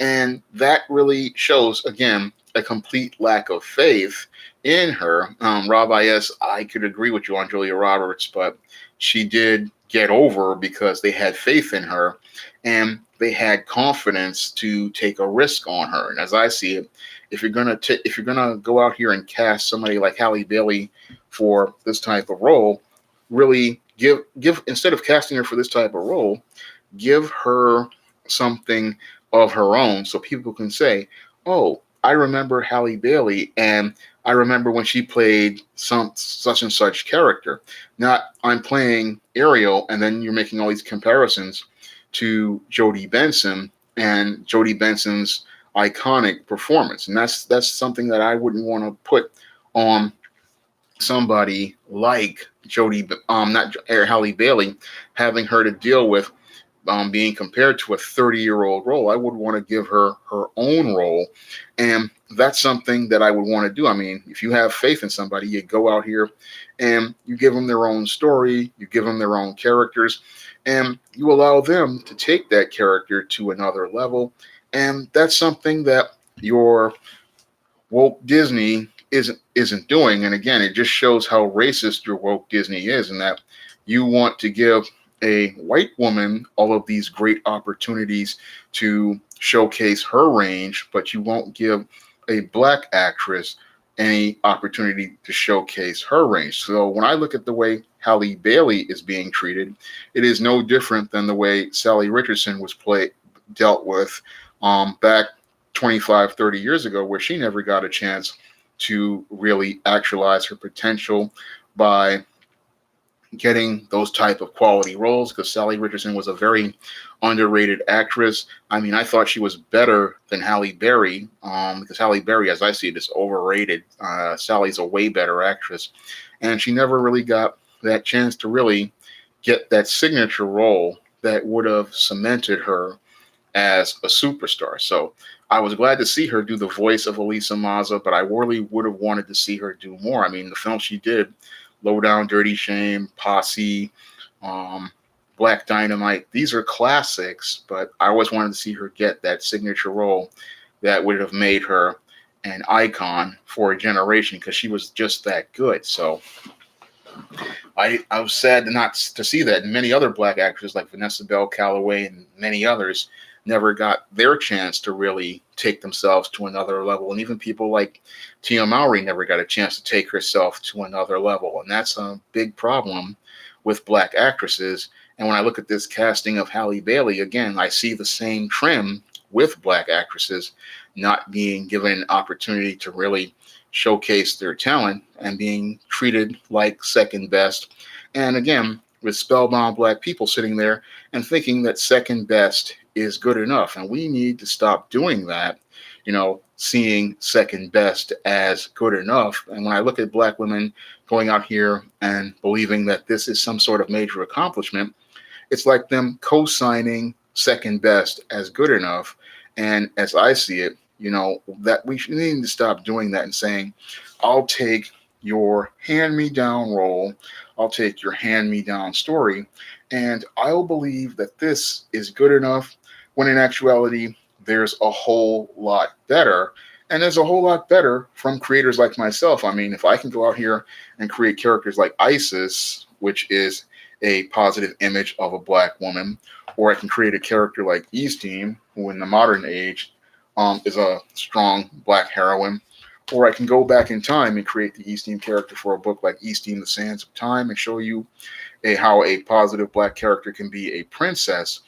And that really shows, again, a complete lack of faith in her. Rob I.S., I could agree with you on Julia Roberts, but she did get over because they had faith in her and they had confidence to take a risk on her. And as I see it, if you're gonna go out here and cast somebody like Halle Bailey for this type of role, really give instead of casting her for this type of role, give her something of her own, so people can say, "Oh, I remember Halle Bailey, and I remember when she played such and such character." Not, I'm playing Ariel, and then you're making all these comparisons to Jodie Benson and Jodie Benson's iconic performance, and that's something that I wouldn't want to put on somebody like not Halle Bailey, having her to deal with being compared to a 30-year-old role. I would want to give her her own role, and that's something that I would want to do. I mean, if you have faith in somebody, you go out here and you give them their own story, you give them their own characters, and you allow them to take that character to another level. And that's something that your woke Disney isn't doing. And again, it just shows how racist your woke Disney is, and that you want to give a white woman all of these great opportunities to showcase her range, but you won't give a black actress any opportunity to showcase her range. So when I look at the way Halle Bailey is being treated, it is no different than the way Sally Richardson was dealt with back 25, 30 years ago, where she never got a chance to really actualize her potential by getting those type of quality roles, because Sally Richardson was a very underrated actress. I mean, I thought she was better than Halle Berry, because Halle Berry, as I see it, is overrated. Sally's a way better actress, and she never really got that chance to really get that signature role that would have cemented her as a superstar. So I was glad to see her do the voice of Elisa Maza, but I really would have wanted to see her do more. I mean, the film she did, Low Down, Dirty Shame, Posse, um, Black Dynamite, these are classics, but I always wanted to see her get that signature role that would have made her an icon for a generation, because she was just that good. So I was sad not to see that. And many other black actors like Vanessa Bell Calloway and many others never got their chance to really take themselves to another level. And even people like Tia Mowry never got a chance to take herself to another level. And that's a big problem with black actresses. And when I look at this casting of Halle Bailey, again, I see the same trend with black actresses not being given an opportunity to really showcase their talent and being treated like second best. And again, with spellbound black people sitting there and thinking that second best is good enough. And we need to stop doing that, seeing second best as good enough. And when I look at black women going out here and believing that this is some sort of major accomplishment, it's like them co-signing second best as good enough. And as I see it, that we need to stop doing that and saying, I'll take your hand-me-down role, I'll take your hand-me-down story, and I'll believe that this is good enough, when in actuality, there's a whole lot better. And there's a whole lot better from creators like myself. I mean, if I can go out here and create characters like Isis, which is a positive image of a black woman, or I can create a character like Eastine, who in the modern age is a strong black heroine, or I can go back in time and create the Eastine character for a book like Eastine, The Sands of Time, and show you how a positive black character can be a princess.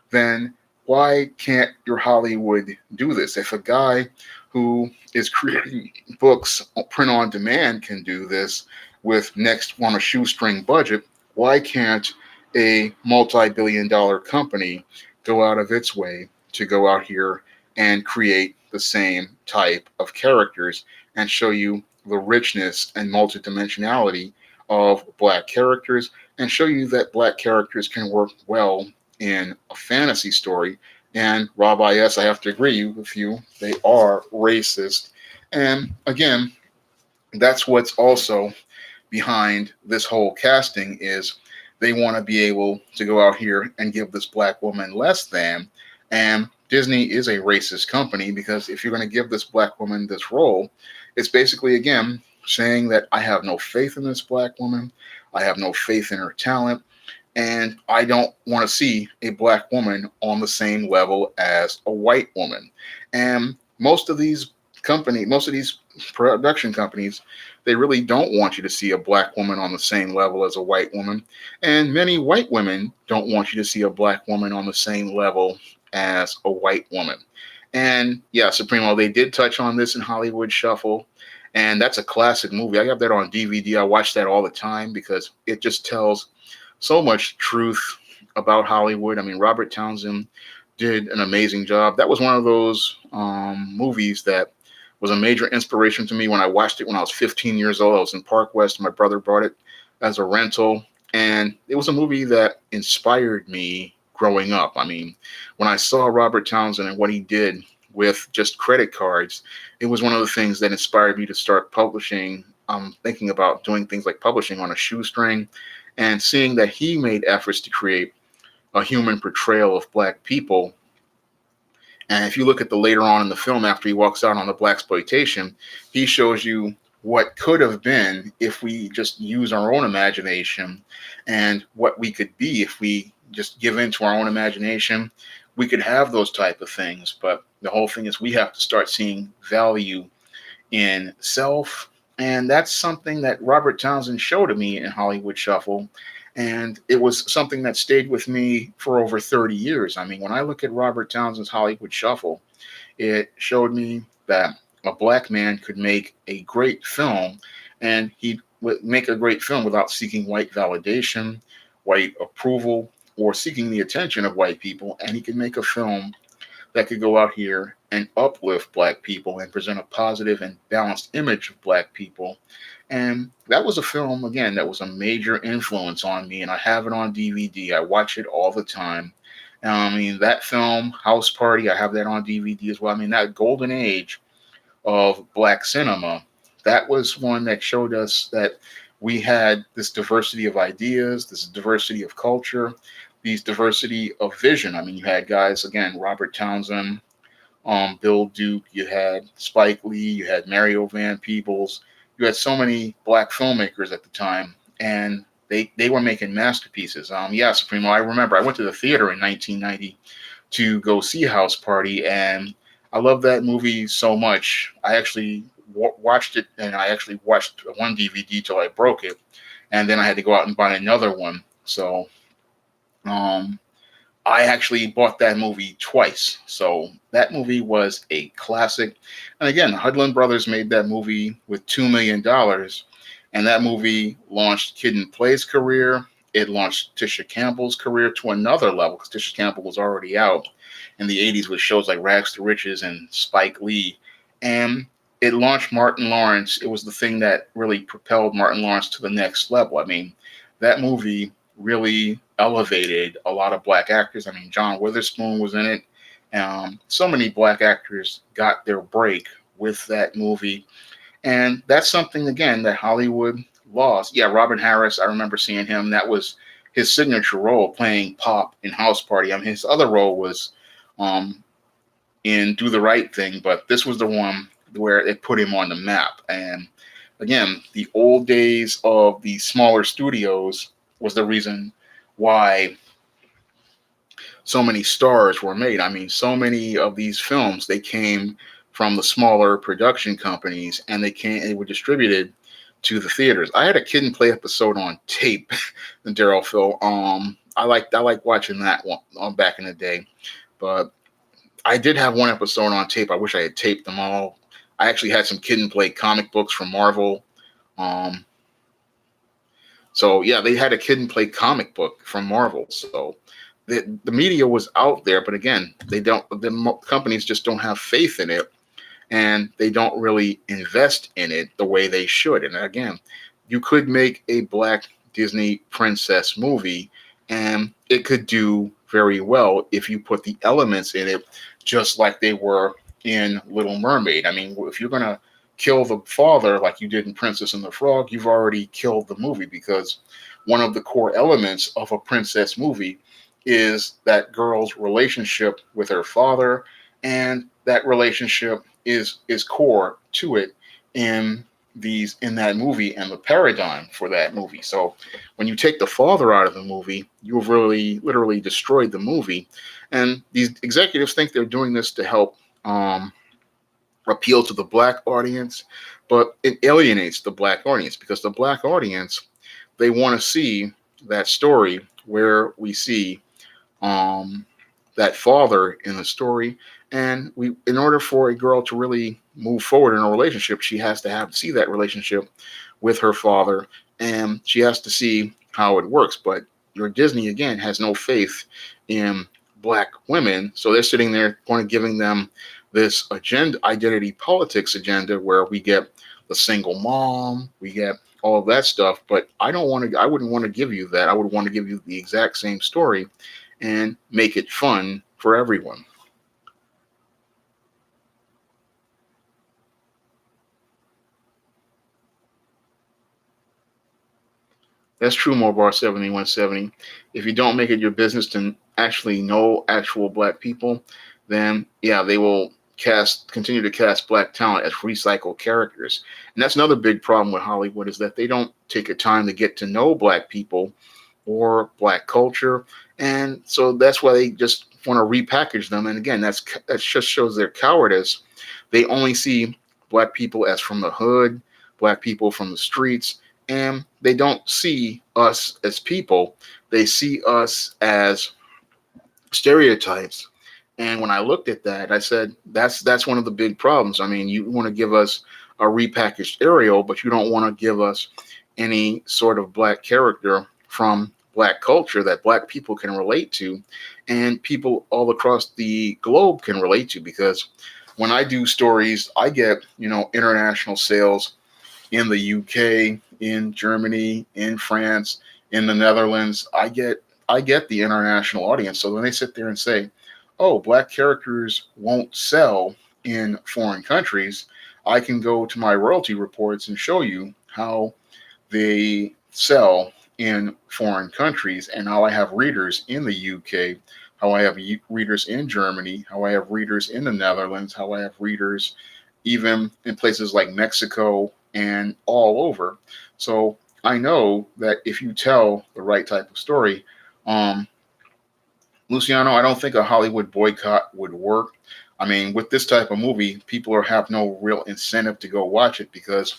Then why can't your Hollywood do this? If a guy who is creating books print on demand can do this with next on a shoestring budget, why can't a multi-billion-dollar company go out of its way to go out here and create the same type of characters and show you the richness and multidimensionality of black characters, and show you that black characters can work well in a fantasy story? And Rob I.S., I have to agree with you, they are racist. And again, that's what's also behind this whole casting, is they want to be able to go out here and give this black woman less than. And Disney is a racist company, because if you're going to give this black woman this role, it's basically, again, saying that I have no faith in this black woman, I have no faith in her talent, and I don't want to see a black woman on the same level as a white woman. And most of these production companies, they really don't want you to see a black woman on the same level as a white woman. And many white women don't want you to see a black woman on the same level as a white woman. And yeah, Supremo, they did touch on this in Hollywood Shuffle. And that's a classic movie. I got that on DVD. I watch that all the time because it just tells so much truth about Hollywood. I mean, Robert Townsend did an amazing job. That was one of those movies that was a major inspiration to me when I watched it when I was 15 years old. I was in Park West. My brother brought it as a rental. And it was a movie that inspired me growing up. I mean, when I saw Robert Townsend and what he did with just credit cards, it was one of the things that inspired me to start publishing. Thinking about doing things like publishing on a shoestring, and seeing that he made efforts to create a human portrayal of black people. And if you look at the later on in the film, after he walks out on the blaxploitation, he shows you what could have been if we just use our own imagination, and what we could be if we just give in to our own imagination. We could have those type of things, but the whole thing is we have to start seeing value in self. And that's something that Robert Townsend showed to me in Hollywood Shuffle. And it was something that stayed with me for over 30 years. I mean, when I look at Robert Townsend's Hollywood Shuffle, it showed me that a black man could make a great film, and he would make a great film without seeking white validation, white approval, or seeking the attention of white people. And he could make a film that could go out here and uplift black people and present a positive and balanced image of black people. And that was a film, again, that was a major influence on me. And I have it on DVD. I watch it all the time. I mean, that film, House Party, I have that on DVD as well. I mean, that golden age of black cinema, that was one that showed us that we had this diversity of ideas, this diversity of culture, these diversity of vision. I mean, you had guys, again, Robert Townsend, Bill Duke, you had Spike Lee, you had Mario Van Peebles, you had so many black filmmakers at the time, and they were making masterpieces. Yeah, Supremo, I remember I went to the theater in 1990 to go see House Party, and I love that movie so much. I actually watched it, and I actually watched one DVD till I broke it, and then I had to go out and buy another one. So um, I actually bought that movie twice. So that movie was a classic. And again, the Hudlin brothers made that movie with $2 million. And that movie launched Kid and Play's career. It launched Tisha Campbell's career to another level because Tisha Campbell was already out in the 80s with shows like Rags to Riches and Spike Lee. And it launched Martin Lawrence. It was the thing that really propelled Martin Lawrence to the next level. I mean, that movie really elevated a lot of black actors. I mean, John Witherspoon was in it. So many black actors got their break with that movie. And that's something, again, that Hollywood lost. Yeah, Robin Harris, I remember seeing him. That was his signature role, playing Pop in House Party. I mean, his other role was um, in Do the Right Thing, but this was the one where it put him on the map. And again, the old days of the smaller studios was the reason why so many stars were made. I mean, so many of these films, they came from the smaller production companies, and they were distributed to the theaters. I had a Kid and Play episode on tape, the Daryl Phil. I like watching that one back in the day, but I did have one episode on tape. I wish I had taped them all. I actually had some Kid and Play comic books from Marvel. Um, so yeah, they had a Kid and Play comic book from Marvel. So the media was out there, but again, they don't. The companies just don't have faith in it, and they don't really invest in it the way they should. And again, you could make a black Disney princess movie, and it could do very well if you put the elements in it just like they were in Little Mermaid. I mean, if you're gonna kill the father like you did in Princess and the Frog, you've already killed the movie, because one of the core elements of a princess movie is that girl's relationship with her father, and that relationship is core to it in that movie and the paradigm for that movie. So when you take the father out of the movie, you've really literally destroyed the movie. And these executives think they're doing this to help appeal to the black audience, but it alienates the black audience, because the black audience, they want to see that story where we see um, that father in the story. And in order for a girl to really move forward in a relationship, she has to see that relationship with her father, and she has to see how it works. But your Disney, again, has no faith in black women, so they're sitting there giving them this agenda, identity politics agenda, where we get the single mom, we get all of that stuff. But I wouldn't want to give you that. I would want to give you the exact same story and make it fun for everyone. That's true, Mobar 7170. If you don't make it your business to actually know actual black people, then yeah, they will continue to cast black talent as recycled characters. And that's another big problem with Hollywood, is that they don't take a time to get to know black people or black culture. And so that's why they just want to repackage them. And again, that just shows their cowardice. They only see black people as from the hood, black people from the streets, and they don't see us as people. They see us as stereotypes. And when I looked at that, I said, that's one of the big problems. I mean, you want to give us a repackaged Ariel, but you don't want to give us any sort of black character from black culture that black people can relate to, and people all across the globe can relate to. Because when I do stories, I get, international sales in the UK, in Germany, in France, in the Netherlands. I get the international audience. So when they sit there and say, "Oh, black characters won't sell in foreign countries," I can go to my royalty reports and show you how they sell in foreign countries, and how I have readers in the UK, how I have readers in Germany, how I have readers in the Netherlands, how I have readers even in places like Mexico and all over. So I know that if you tell the right type of story, um, Luciano, I don't think a Hollywood boycott would work. I mean, with this type of movie, people have no real incentive to go watch it, because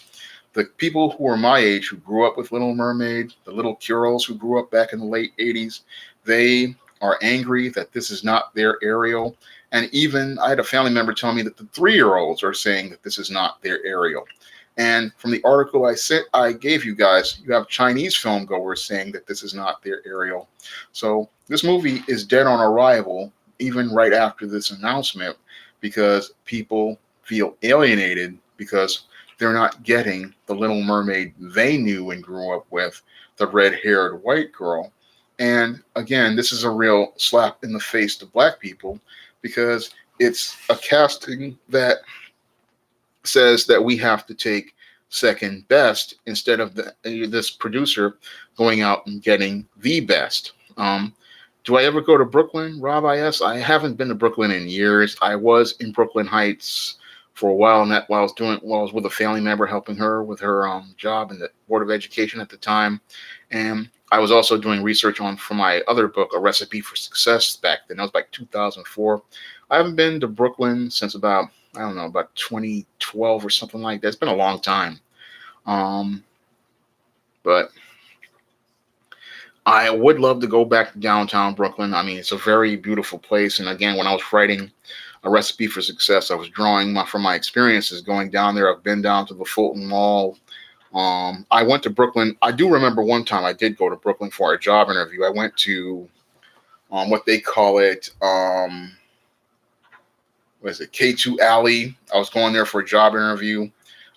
the people who are my age, who grew up with Little Mermaid, the little Curls who grew up back in the late 80s, they are angry that this is not their Ariel. And even I had a family member tell me that the 3-year-olds are saying that this is not their Ariel. And from the article I gave you guys, you have Chinese film goers saying that this is not their Ariel. So this movie is dead on arrival, even right after this announcement, because people feel alienated because they're not getting the Little Mermaid they knew and grew up with, the red-haired white girl. And again, this is a real slap in the face to black people, because it's a casting that says that we have to take second best, instead of this producer going out and getting the best. Do I ever go to Brooklyn, Rob? I haven't been to Brooklyn in years. I was in Brooklyn Heights for a while, and that while I was with a family member, helping her with her job in the Board of Education at the time. And I was also doing research for my other book, A Recipe for Success, back then. That was like 2004. I haven't been to Brooklyn since about 2012 or something like that. It's been a long time. But I would love to go back to downtown Brooklyn. I mean, it's a very beautiful place. And again, when I was writing A Recipe for Success, I was drawing from my experiences going down there. I've been down to the Fulton Mall. I went to Brooklyn. I do remember one time I did go to Brooklyn for a job interview. I went to what they call it, what is it, K2 Alley. I was going there for a job interview.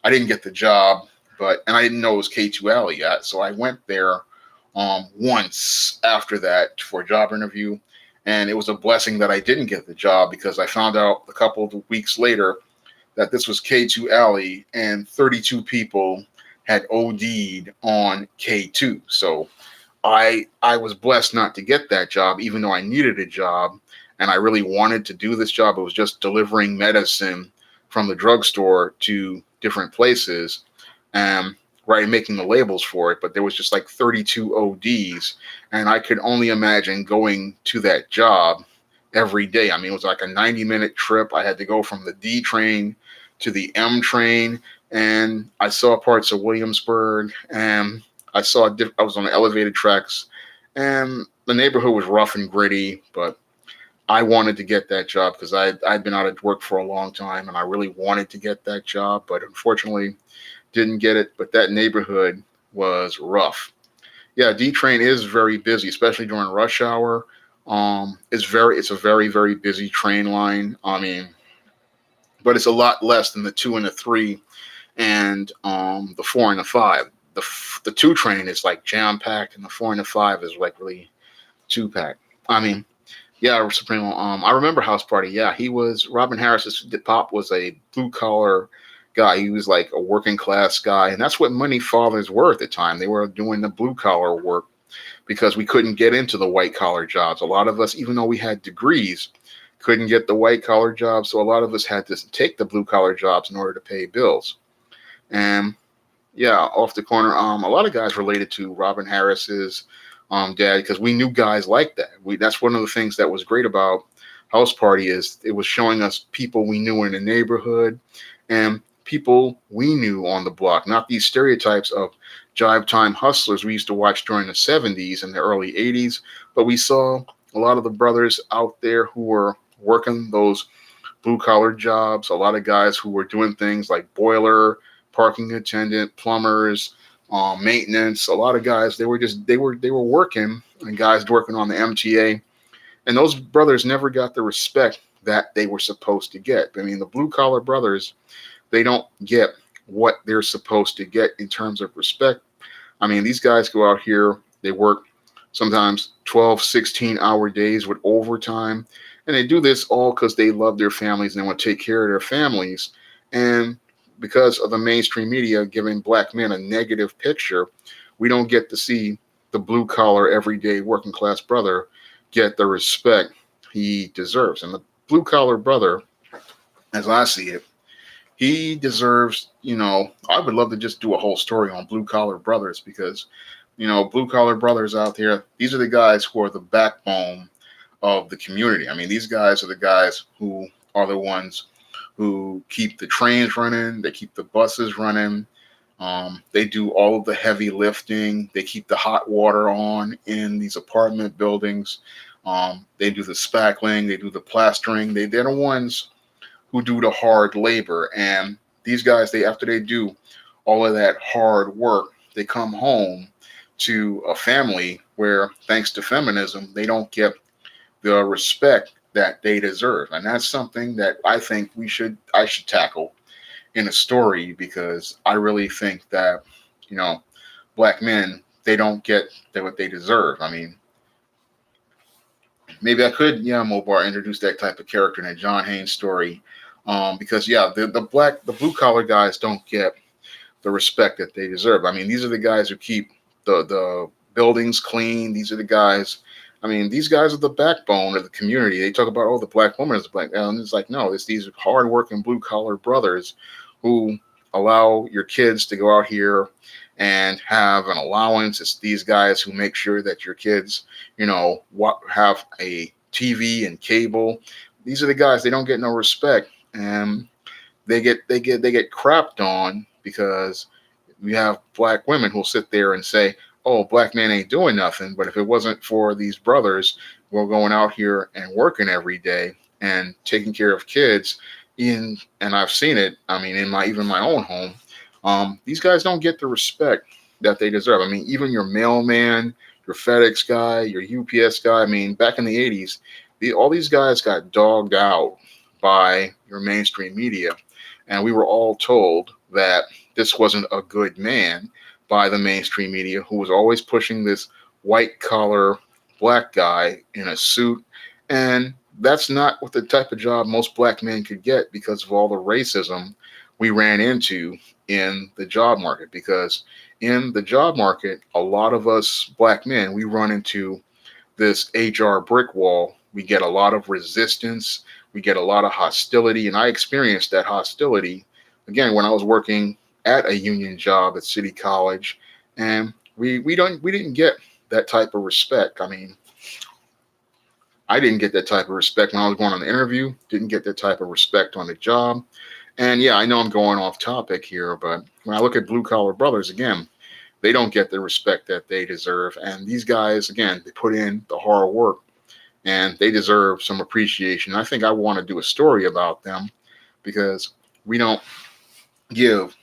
I didn't get the job, and I didn't know it was K2 Alley yet. So I went there once after that for a job interview. And it was a blessing that I didn't get the job, because I found out a couple of weeks later that this was K2 Alley and 32 people had OD'd on K2. So I was blessed not to get that job, even though I needed a job and I really wanted to do this job. It was just delivering medicine from the drugstore to different places, right, making the labels for it. But there was just like 32 ODs, and I could only imagine going to that job every day. I mean, it was like a 90-minute trip. I had to go from the D train to the M train, and I saw parts of Williamsburg, and I was on the elevated tracks, and the neighborhood was rough and gritty, but I wanted to get that job because I'd been out of work for a long time, and I really wanted to get that job, but unfortunately didn't get it. But that neighborhood was rough. Yeah, D train is very busy, especially during rush hour. It's a very, very busy train line. I mean, but it's a lot less than the 2 and the 3 and the 4 and the 5. The 2 train is like jam packed, and the 4 and the 5 is like really 2 packed. I mean, yeah, Supremo. I remember House Party. Yeah, Robin Harris's pop was a blue collar guy. He was like a working class guy, and that's what money fathers were at the time. They were doing the blue collar work because we couldn't get into the white collar jobs. A lot of us, even though we had degrees, couldn't get the white collar jobs, so a lot of us had to take the blue collar jobs in order to pay bills. And yeah, off the corner, a lot of guys related to Robin Harris's dad because we knew guys like that. That's one of the things that was great about House Party is it was showing us people we knew in the neighborhood and people we knew on the block, not these stereotypes of jive time hustlers we used to watch during the 70s and the early 80s, but we saw a lot of the brothers out there who were working those blue collar jobs, a lot of guys who were doing things like boiler, parking attendant, plumbers, maintenance. A lot of guys they were working, and guys working on the MTA, and those brothers never got the respect that they were supposed to get. I mean, the blue collar brothers, they don't get what they're supposed to get in terms of respect. I mean, these guys go out here, they work sometimes 12, 16-hour days with overtime. And they do this all because they love their families and they want to take care of their families. And because of the mainstream media giving black men a negative picture, we don't get to see the blue collar, everyday working class brother get the respect he deserves. And the blue collar brother, as I see it, he deserves, I would love to just do a whole story on blue collar brothers because, blue collar brothers out there, these are the guys who are the backbone of the community. I mean, these guys are the guys who are the ones who keep the trains running, they keep the buses running, they do all of the heavy lifting, they keep the hot water on in these apartment buildings, they do the spackling, they do the plastering, they're the ones who do the hard labor. And these guys, after they do all of that hard work, they come home to a family where, thanks to feminism, they don't get the respect that they deserve. And that's something that I think I should tackle in a story because I really think that, black men, they don't get what they deserve. I mean, maybe I could, Mobar, introduce that type of character in a John Haynes story. Because the blue collar guys don't get the respect that they deserve. I mean, these are the guys who keep the buildings clean. These are the guys. I mean, these guys are the backbone of the community. They talk about, the black woman is the black. And it's like, no, it's these hardworking blue collar brothers who allow your kids to go out here and have an allowance. It's these guys who make sure that your kids, have a TV and cable. These are the guys. They don't get no respect, and they get crapped on because we have black women who'll sit there and say, oh, black men ain't doing nothing. But if it wasn't for these brothers who are going out here and working every day and taking care of kids, and I've seen it, I mean, in my own home, these guys don't get the respect that they deserve. I mean, even your mailman, your FedEx guy, your UPS guy, I mean, back in the 80s, all these guys got dogged out by your mainstream media. And we were all told that this wasn't a good man by the mainstream media, who was always pushing this white collar black guy in a suit. And that's not what the type of job most black men could get because of all the racism we ran into in the job market. Because in the job market, a lot of us black men, we run into this HR brick wall. We get a lot of resistance. We get a lot of hostility. And I experienced that hostility, again, when I was working at a union job at City College. And we didn't get that type of respect. I mean, I didn't get that type of respect when I was going on the interview, didn't get that type of respect on the job. And yeah, I know I'm going off topic here, but when I look at blue collar brothers, again, they don't get the respect that they deserve. And these guys, again, they put in the hard work and they deserve some appreciation. I think I want to do a story about them because we don't give,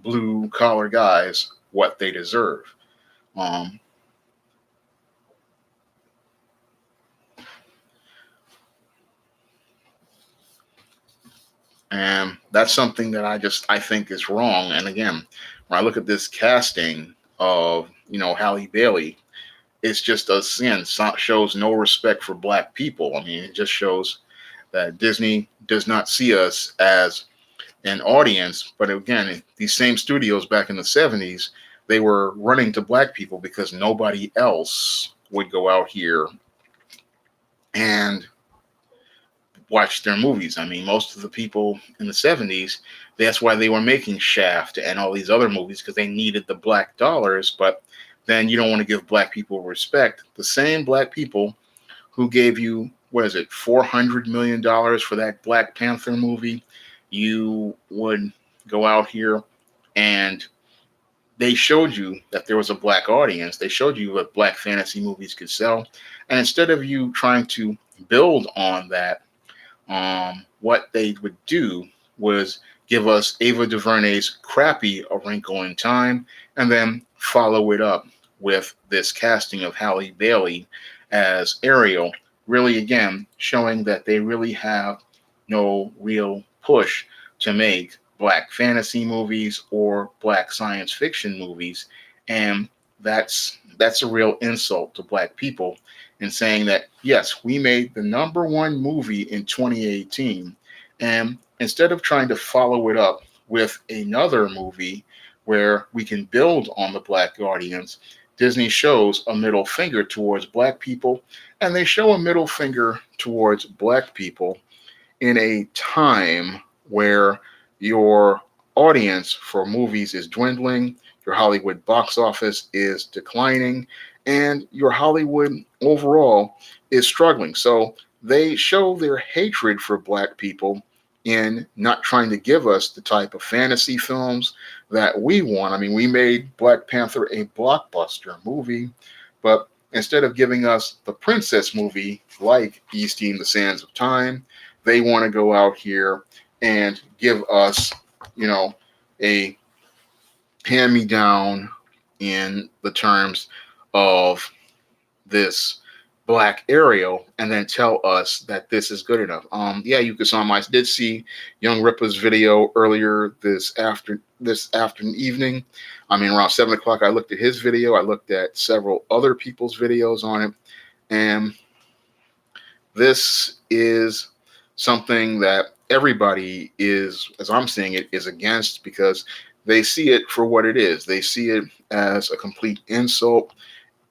blue collar guys what they deserve. Um, And that's something that I think is wrong. And again, when I look at this casting of, Halle Bailey, it's just again shows no respect for black people. I mean, it just shows that Disney does not see us as an audience. But again, these same studios back in the 70s, they were running to black people because nobody else would go out here and watch their movies. I mean, most of the people in the 70s, that's why they were making Shaft and all these other movies because they needed the black dollars. But then you don't want to give black people respect. The same black people who gave you, what is it, $400 million for that Black Panther movie, you would go out here and they showed you that there was a black audience. They showed you what black fantasy movies could sell. And instead of you trying to build on that, what they would do was give us Ava DuVernay's crappy A Wrinkle in Time and then follow it up with this casting of Halle Bailey as Ariel, really again showing that they really have no real push to make black fantasy movies or black science fiction movies. And that's a real insult to black people in saying that yes, we made the number one movie in 2018, and instead of trying to follow it up with another movie where we can build on the black audience, Disney shows a middle finger towards black people, and they show a middle finger towards black people in a time where your audience for movies is dwindling, your Hollywood box office is declining, and your Hollywood overall is struggling. So they show their hatred for black people in not trying to give us the type of fantasy films that we want. I mean, we made Black Panther a blockbuster movie, but instead of giving us the princess movie like Easting the Sands of Time, they want to go out here and give us, a hand me down in the terms of this black Ariel and then tell us that this is good enough. Yeah, you could I did see Young Ripa's video earlier this afternoon evening. I mean, around 7 o'clock, I looked at his video. I looked at several other people's videos on it. And this is something that everybody is, as I'm seeing it, is against because they see it for what it is. They see it as a complete insult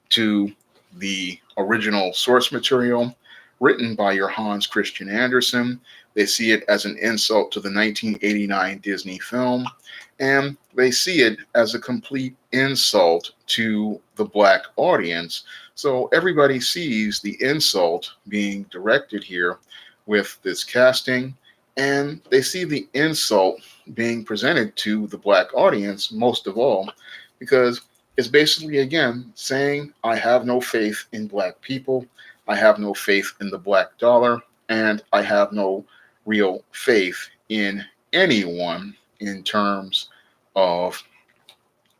to the original source material written by your Hans Christian Andersen. They see it as an insult to the 1989 Disney film, and they see it as a complete insult to the black audience. So everybody sees the insult being directed here with this casting, and they see the insult being presented to the black audience most of all, because it's basically, again, saying, I have no faith in black people, I have no faith in the black dollar, and I have no real faith in anyone in terms of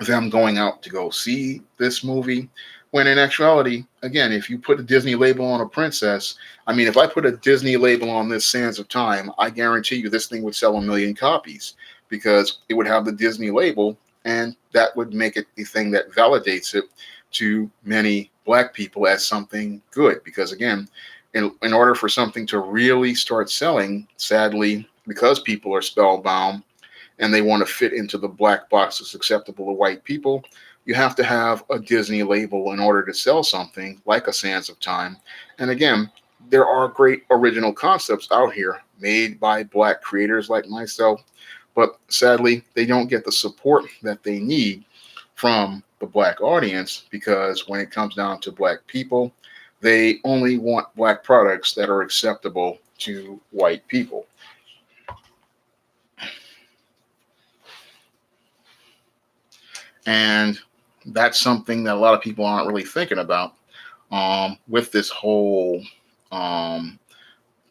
them going out to go see this movie. When in actuality, again, if you put a Disney label on a princess, I mean, if I put a Disney label on this Sands of Time, I guarantee you this thing would sell 1 million copies because it would have the Disney label, and that would make it the thing that validates it to many black people as something good. Because again, in order for something to really start selling, sadly, because people are spellbound and they want to fit into the black box that's acceptable to white people, you have to have a Disney label in order to sell something like a Sands of Time. And again, there are great original concepts out here made by black creators like myself, but sadly, they don't get the support that they need from the black audience because when it comes down to black people, they only want black products that are acceptable to white people. And that's something that a lot of people aren't really thinking about with this whole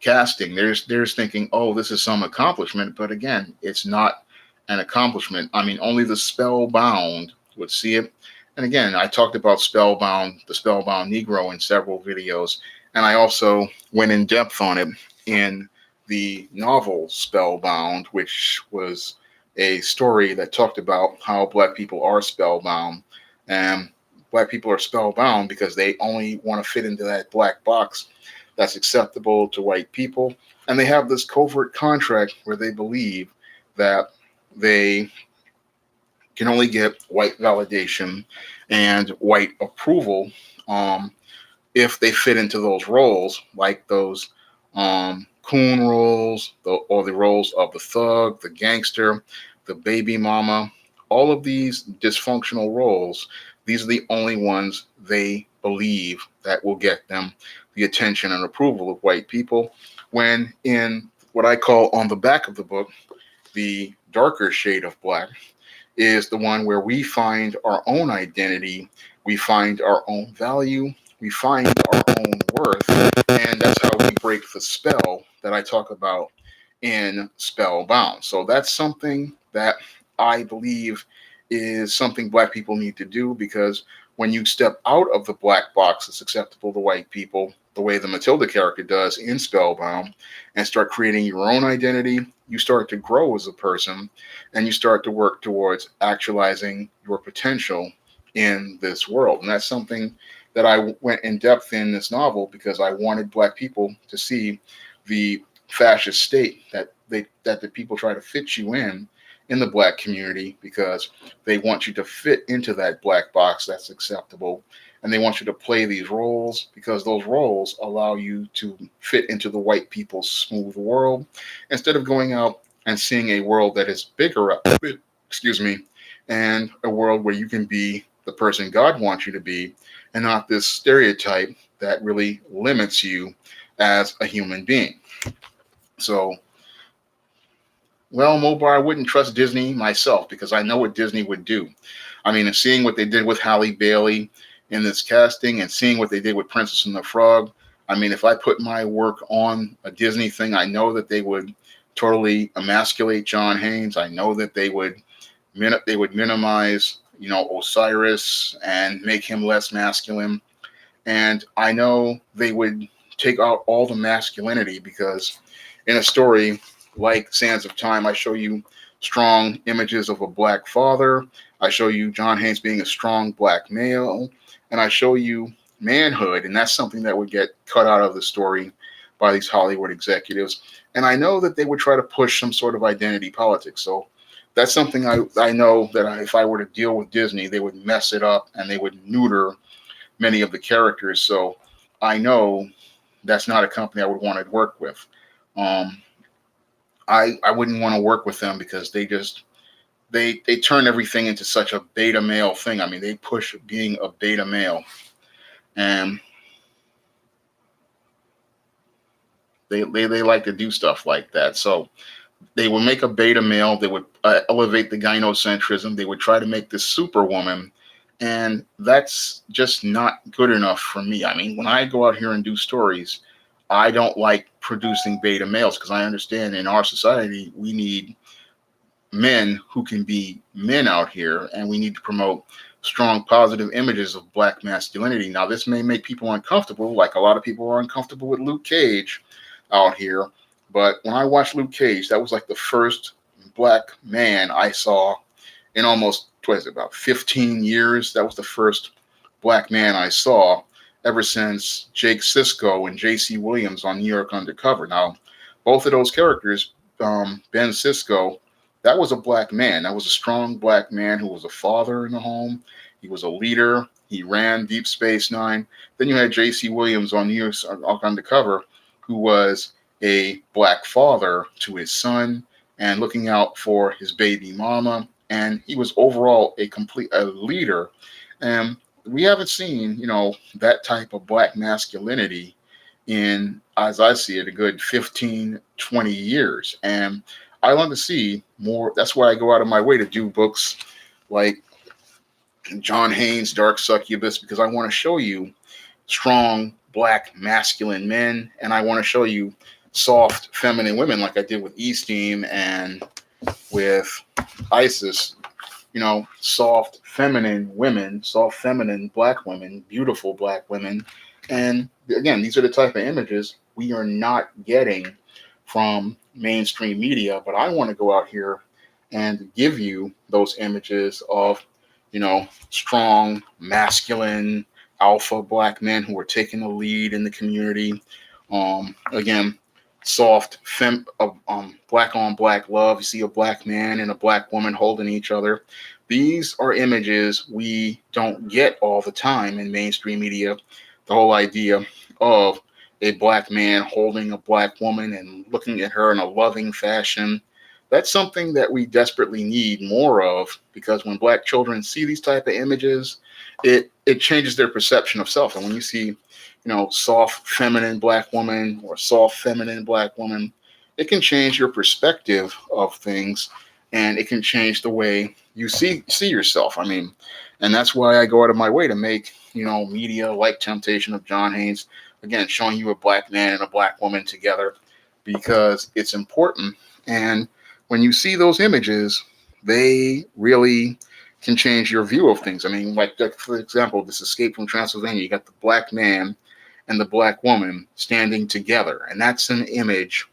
casting. There's thinking, oh, this is some accomplishment, but again, it's not an accomplishment. I mean, only the spellbound would see it. And again, I talked about Spellbound, the Spellbound Negro in several videos, and I also went in depth on it in the novel Spellbound, which was a story that talked about how black people are spellbound. And black people are spellbound because they only want to fit into that black box that's acceptable to white people. And they have this covert contract where they believe that they can only get white validation and white approval if they fit into those roles, like those coon roles, or the roles of the thug, the gangster, the baby mama, all of these dysfunctional roles, these are the only ones they believe that will get them the attention and approval of white people. When in what I call on the back of the book, the darker shade of black, is the one where we find our own identity, we find our own value, we find our own worth, and that's how we break the spell that I talk about in Spellbound. So that's something that I believe is something black people need to do, because when you step out of the black box that's acceptable to white people, the way the Matilda character does in Spellbound, and start creating your own identity, you start to grow as a person, and you start to work towards actualizing your potential in this world. And that's something that I went in depth in this novel, because I wanted black people to see the fascist state that the people try to fit you in the black community, because they want you to fit into that black box that's acceptable, and they want you to play these roles because those roles allow you to fit into the white people's smooth world, instead of going out and seeing a world that is bigger, excuse me, and a world where you can be the person God wants you to be, and not this stereotype that really limits you as a human being. So, well, Mobar, I wouldn't trust Disney myself, because I know what Disney would do. I mean, and seeing what they did with Halle Bailey in this casting, and seeing what they did with Princess and the Frog, I mean, if I put my work on a Disney thing, I know that they would totally emasculate John Haynes. I know that they would minimize, Osiris, and make him less masculine. And I know they would take out all the masculinity, because in a story like Sands of Time, I show you strong images of a black father. I show you John Haynes being a strong black male, and I show you manhood, and that's something that would get cut out of the story by these Hollywood executives. And I know that they would try to push some sort of identity politics. So that's something I know that if I were to deal with Disney, they would mess it up, and they would neuter many of the characters. So I know that's not a company I would want to work with. I wouldn't want to work with them, because they turn everything into such a beta male thing. I mean, they push being a beta male, and they like to do stuff like that. So they would make a beta male. They would elevate the gynocentrism. They would try to make this superwoman, and that's just not good enough for me. I mean, when I go out here and do stories, I don't like producing beta males, because I understand in our society we need men who can be men out here, and we need to promote strong positive images of black masculinity. Now, this may make people uncomfortable, like a lot of people are uncomfortable with Luke Cage out here, but when I watched Luke Cage, that was like the first black man I saw in almost, what is it, about 15 years. That was the first black man I saw ever since Jake Sisko and J.C. Williams on New York Undercover. Now, both of those characters, Ben Sisko, that was a black man. That was a strong black man who was a father in the home. He was a leader. He ran Deep Space Nine. Then you had J.C. Williams on New York Undercover, who was a black father to his son and looking out for his baby mama. And he was overall a leader. And we haven't seen, that type of black masculinity in, as I see it, a good 15, 20 years. And I want to see more. That's why I go out of my way to do books like John Haynes' Dark Succubus, because I want to show you strong black masculine men, and I want to show you soft feminine women, like I did with Esteem and with Isis. Soft feminine women, soft feminine black women, beautiful black women. And again, these are the type of images we are not getting from mainstream media, but I want to go out here and give you those images of, strong, masculine, alpha black men who are taking the lead in the community. Again, soft black on black love. You see a black man and a black woman holding each other. These are images we don't get all the time in mainstream media. The whole idea of a black man holding a black woman and looking at her in a loving fashion. That's something that we desperately need more of, because when black children see these type of images, it changes their perception of self. And when you see, soft feminine black woman or soft feminine black woman, it can change your perspective of things, and it can change the way you see yourself. I mean, and that's why I go out of my way to make, media like Temptation of John Haynes, again, showing you a black man and a black woman together, because it's important. And when you see those images, they really can change your view of things. I mean, like, for example, this Escape from Transylvania, you got the black man and the black woman standing together. And that's an image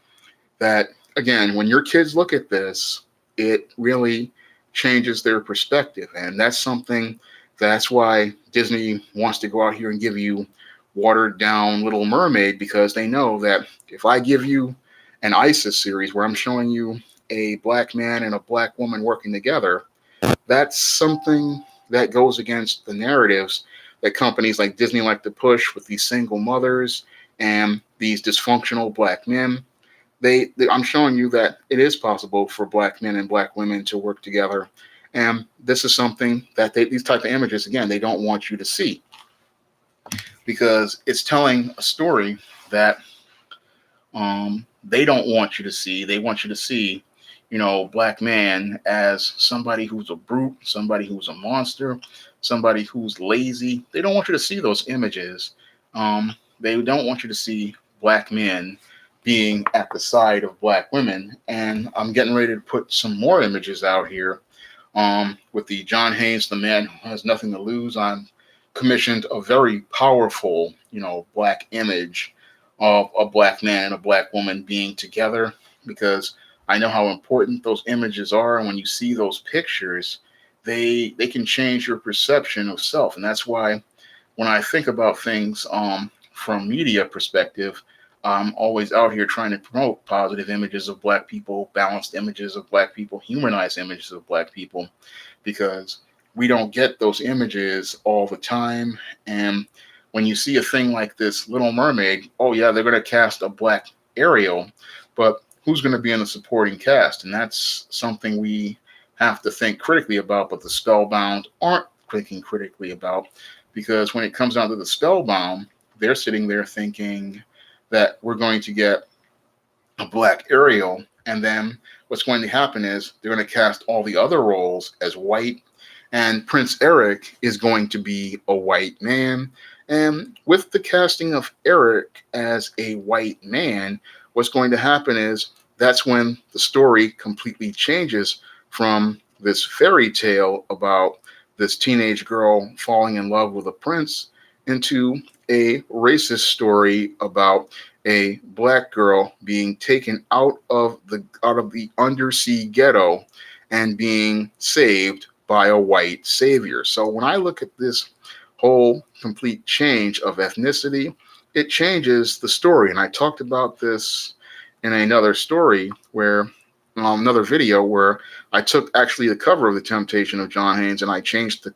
that, again, when your kids look at this, it really changes their perspective. And that's why Disney wants to go out here and give you watered down Little Mermaid, because they know that if I give you an ISIS series where I'm showing you a black man and a black woman working together, that's something that goes against the narratives that companies like Disney like to push with these single mothers and these dysfunctional black men. I'm showing you that it is possible for black men and black women to work together. And this is something that these type of images, again, they don't want you to see, because it's telling a story that they don't want you to see. They want you to see, black man as somebody who's a brute, somebody who's a monster, somebody who's lazy. They don't want you to see those images. They don't want you to see black men being at the side of black women. And I'm getting ready to put some more images out here. With the John Haynes, the man who has nothing to lose, I'm commissioned a very powerful, black image of a black man and a black woman being together, because I know how important those images are. And when you see those pictures, they can change your perception of self. And that's why when I think about things from media perspective, I'm always out here trying to promote positive images of black people, balanced images of black people, humanized images of black people, because we don't get those images all the time. And when you see a thing like this Little Mermaid, oh yeah, they're going to cast a black Ariel, but who's going to be in the supporting cast? And that's something we have to think critically about, but the Spellbound aren't thinking critically about, because when it comes down to the Spellbound, they're sitting there thinking that we're going to get a black Ariel, and then what's going to happen is they're going to cast all the other roles as white, and Prince Eric is going to be a white man. And with the casting of Eric as a white man, what's going to happen is that's when the story completely changes from this fairy tale about this teenage girl falling in love with a prince into a racist story about a black girl being taken out of the undersea ghetto and being saved by a white savior. So when I look at this whole complete change of ethnicity, it changes the story. And I talked about this in another story where another video where I took actually the cover of The Temptation of John Haynes and I changed the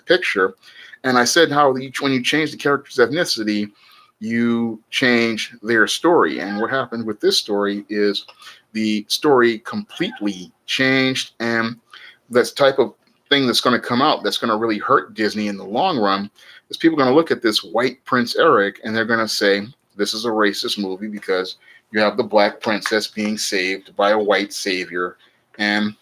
picture. And I said how when you change the character's ethnicity, you change their story. And what happened with this story is the story completely changed. And this type of thing that's going to come out that's going to really hurt Disney in the long run is people are going to look at this white Prince Eric and they're going to say, this is a racist movie because you have the black princess being saved by a white savior. And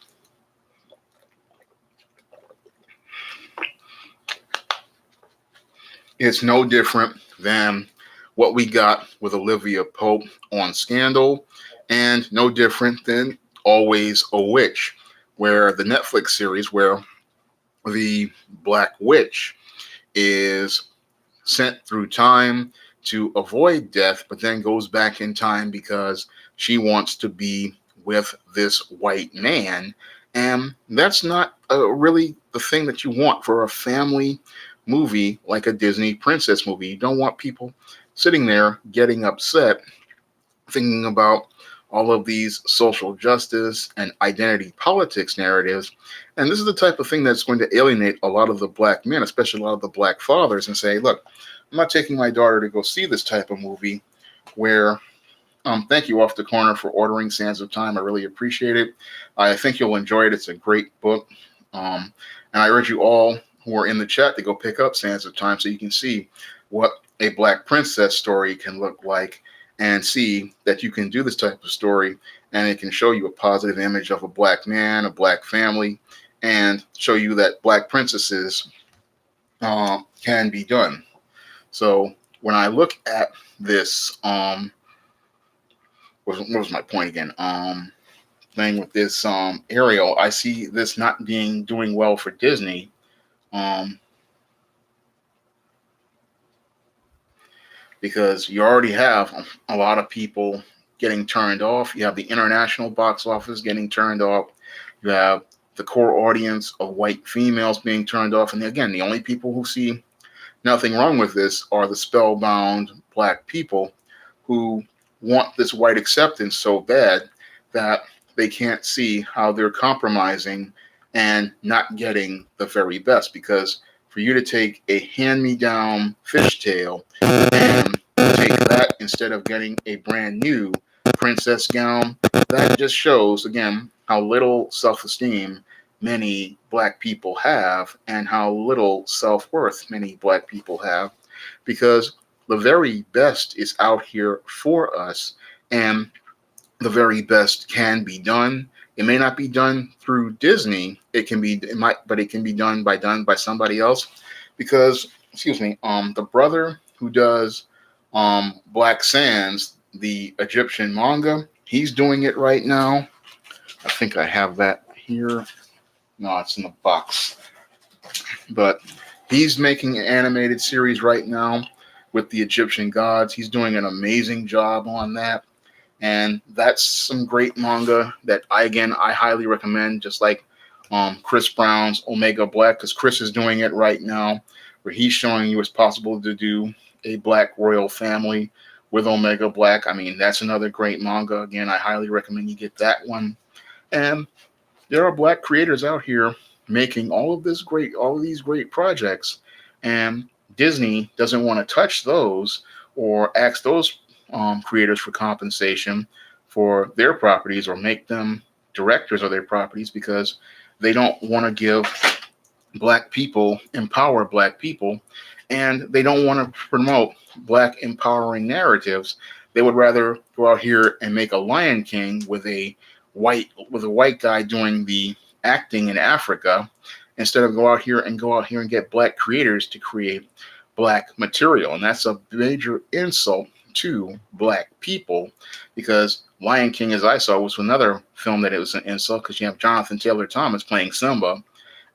it's no different than what we got with Olivia Pope on Scandal, and no different than Always a Witch, where the Netflix series where the Black Witch is sent through time to avoid death, but then goes back in time because she wants to be with this white man. And that's not really the thing that you want for a family movie like a Disney princess movie. You don't want people sitting there getting upset, thinking about all of these social justice and identity politics narratives. And this is the type of thing that's going to alienate a lot of the black men, especially a lot of the black fathers, and say, look, I'm not taking my daughter to go see this type of movie. where thank you, Off the Corner, for ordering Sands of Time. I really appreciate it. I think you'll enjoy it. It's a great book. And I urge you all who are in the chat to go pick up Sands of Time so you can see what a Black princess story can look like and see that you can do this type of story and it can show you a positive image of a Black man, a Black family, and show you that Black princesses can be done. So when I look at this, what was my point again? Thing with this Ariel, I see this not being doing well for Disney. Because you already have a lot of people getting turned off. You have the international box office getting turned off. You have the core audience of white females being turned off. And again, the only people who see nothing wrong with this are the spellbound Black people who want this white acceptance so bad that they can't see how they're compromising and not getting the very best. Because for you to take a hand-me-down fishtail and take that instead of getting a brand new princess gown, that just shows, again, how little self-esteem many Black people have and how little self-worth many Black people have, because the very best is out here for us, and the very best can be done. It may not be done through Disney. It can be, but it can be done by somebody else. Because, excuse me, the brother who does Black Sands, the Egyptian manga, he's doing it right now. I think I have that here. No, it's in the box. But he's making an animated series right now with the Egyptian gods. He's doing an amazing job on that. And that's some great manga that I highly recommend, just like Chris Brown's Omega Black, because Chris is doing it right now, where he's showing you it's possible to do a Black royal family with Omega Black. I mean, that's another great manga. Again, I highly recommend you get that one. And there are Black creators out here making all of these great projects, and Disney doesn't want to touch those or ask those creators for compensation for their properties or make them directors of their properties, because they don't want to give Black people, empower Black people, and they don't want to promote Black empowering narratives. They would rather go out here and make a Lion King with a white guy doing the acting in Africa, instead of go out here and get Black creators to create Black material. And that's a major insult to Black people, because Lion King, as I saw, was another film that it was an insult, because you have Jonathan Taylor Thomas playing Simba,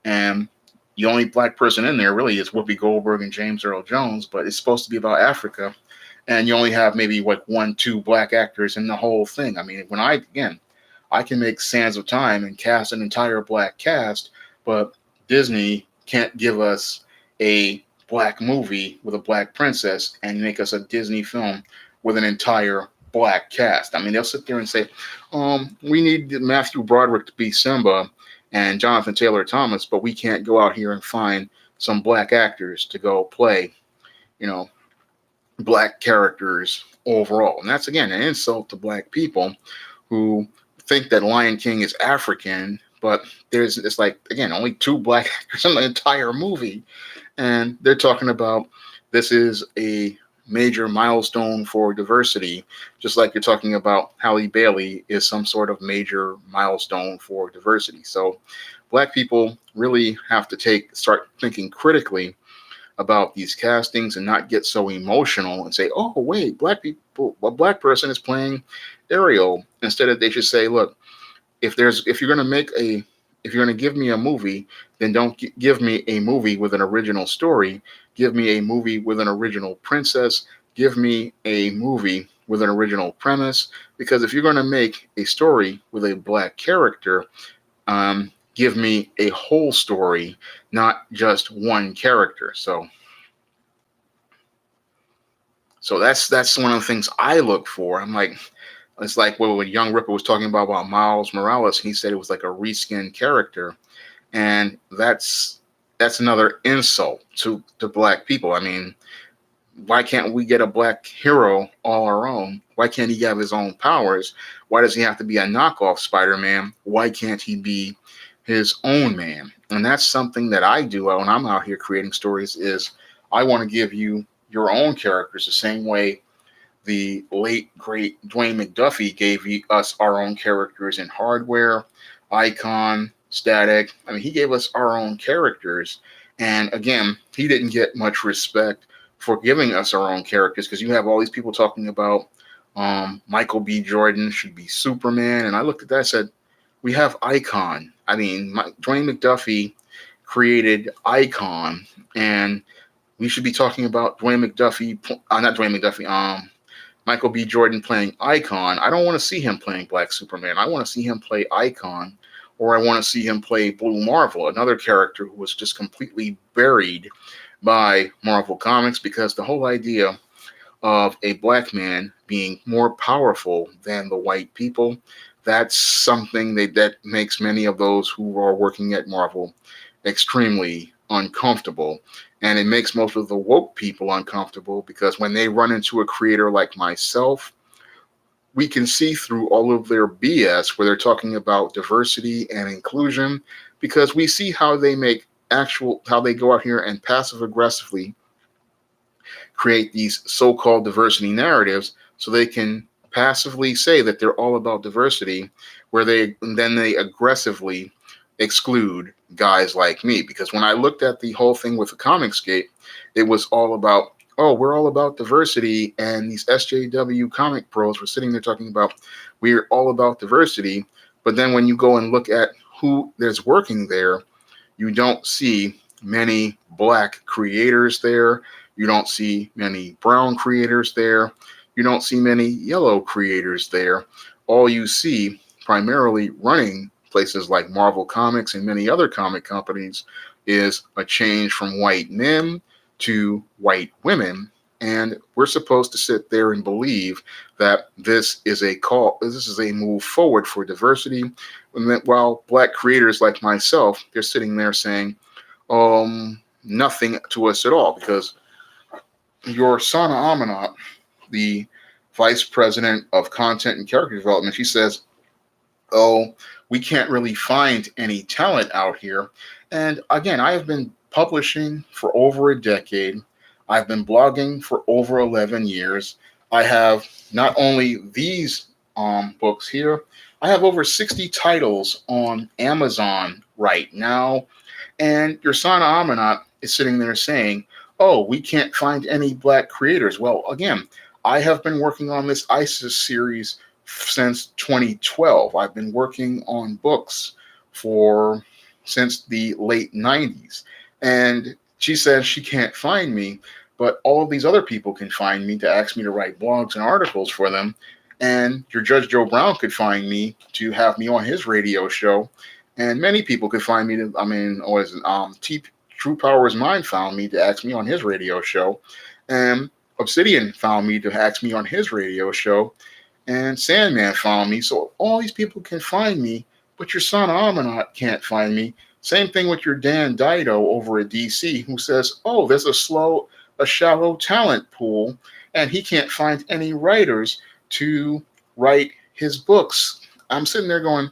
and the only Black person in there really is Whoopi Goldberg and James Earl Jones, but it's supposed to be about Africa, and you only have maybe like 1-2 Black actors in the whole thing. I mean, I can make Sands of Time and cast an entire Black cast, but Disney can't give us a Black movie with a Black princess and make us a Disney film with an entire Black cast. I mean, they'll sit there and say, we need Matthew Broderick to be Simba and Jonathan Taylor Thomas, but we can't go out here and find some Black actors to go play, Black characters overall. And that's, again, an insult to Black people who think that Lion King is African, but it's like, again, only 2 Black actors in the entire movie. And they're talking about this is a major milestone for diversity, just like you're talking about Halle Bailey is some sort of major milestone for diversity. So Black people really have to start thinking critically about these castings and not get so emotional and say, oh, wait, Black people, a Black person is playing Ariel. Instead of, they should say, look, if you're going to give me a movie, then don't give me a movie with an original story. Give me a movie with an original princess. Give me a movie with an original premise. Because if you're going to make a story with a Black character, give me a whole story, not just one character. So that's one of the things I look for. I'm like, it's like what Young Ripper was talking about Miles Morales. He said it was like a reskinned character. And that's another insult to Black people. I mean, Why can't we get a black hero all our own? Why can't he have his own powers? Why does he have to be a knockoff Spider-Man? Why can't he be his own man? And that's something that I do when I'm out here creating stories is I want to give you your own characters the same way the late great Dwayne McDuffie gave us our own characters in Hardware, Icon, Static. I mean, he gave us our own characters. And again, he didn't get much respect for giving us our own characters because you have all these people talking about Michael B. Jordan should be Superman. And I looked at that and said, we have Icon. I mean, Dwayne McDuffie created Icon, and we should be talking about Dwayne McDuffie, not Dwayne McDuffie, Michael B. Jordan playing Icon. I don't want to see him playing Black Superman. I want to see him play Icon, or I want to see him play Blue Marvel, another character who was just completely buried by Marvel Comics because the whole idea of a black man being more powerful than the white people, that's something that makes many of those who are working at Marvel extremely uncomfortable. And it makes most of the woke people uncomfortable because when they run into a creator like myself, we can see through all of their BS where they're talking about diversity and inclusion because we see how they how they go out here and passive aggressively create these so-called diversity narratives so they can passively say that they're all about diversity where they aggressively exclude guys like me. Because when I looked at the whole thing with the Comicsgate, it was all about, oh, we're all about diversity, and these SJW comic pros were sitting there talking about we're all about diversity. But then when you go and look at who there's working there, you don't see many black creators there. You don't see many brown creators there. You don't see many yellow creators there. All you see primarily running places like Marvel Comics and many other comic companies is a change from white men to white women. And we're supposed to sit there and believe that this is a move forward for diversity. While black creators like myself, they're sitting there saying, nothing to us at all, because your Sana Amanat, the vice president of content and character development, she says, oh, we can't really find any talent out here. And again, I have been publishing for over a decade. I've been blogging for over 11 years. I have not only these books here, I have over 60 titles on Amazon right now. And your Sana Amanat is sitting there saying, oh, we can't find any black creators. Well, again, I have been working on this ISIS series since 2012. I've been working on books since the late 90s. And she says she can't find me, but all of these other people can find me to ask me to write blogs and articles for them. And your Judge Joe Brown could find me to have me on his radio show. And many people could find me True Power's Mind found me to ask me on his radio show. And Obsidian found me to ask me on his radio show. And Sandman found me. So all these people can find me, but your Sana Amanat can't find me. Same thing with your Dan Dido over at DC, who says, oh, there's a shallow talent pool, and he can't find any writers to write his books. I'm sitting there going,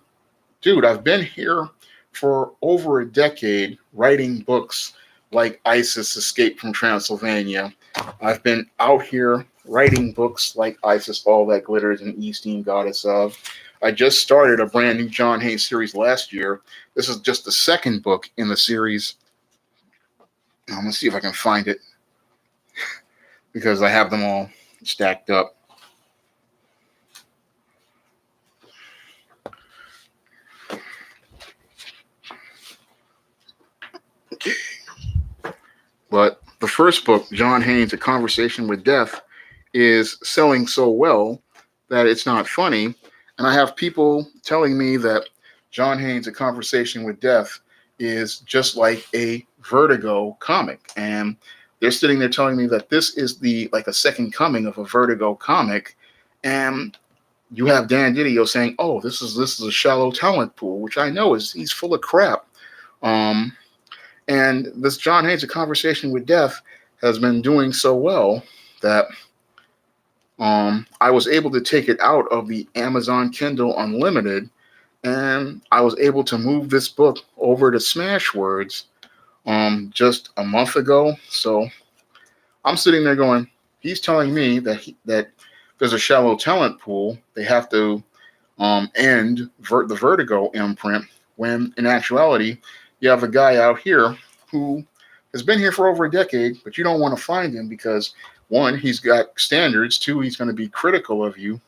dude, I've been here for over a decade writing books like ISIS Escape from Transylvania. I've been out here writing books like ISIS All That Glitters and Esteem Goddess Of. I just started a brand new John Hayes series last year. This is just the second book in the series. I'm going to see if I can find it because I have them all stacked up. But the first book, John Haynes, A Conversation with Death, is selling so well that it's not funny. And I have people telling me that John Haynes, A Conversation with Death is just like a Vertigo comic. And they're sitting there telling me that this is like a second coming of a Vertigo comic. And you have Dan Didio saying, oh, this is a shallow talent pool, which I know he's full of crap. And this John Haynes, A Conversation with Death, has been doing so well that I was able to take it out of the Amazon Kindle Unlimited, and I was able to move this book over to Smashwords just a month ago. So I'm sitting there going, he's telling me that there's a shallow talent pool. They have to end the Vertigo imprint, when in actuality, you have a guy out here who has been here for over a decade, but you don't want to find him because, one, he's got standards. Two, he's going to be critical of you.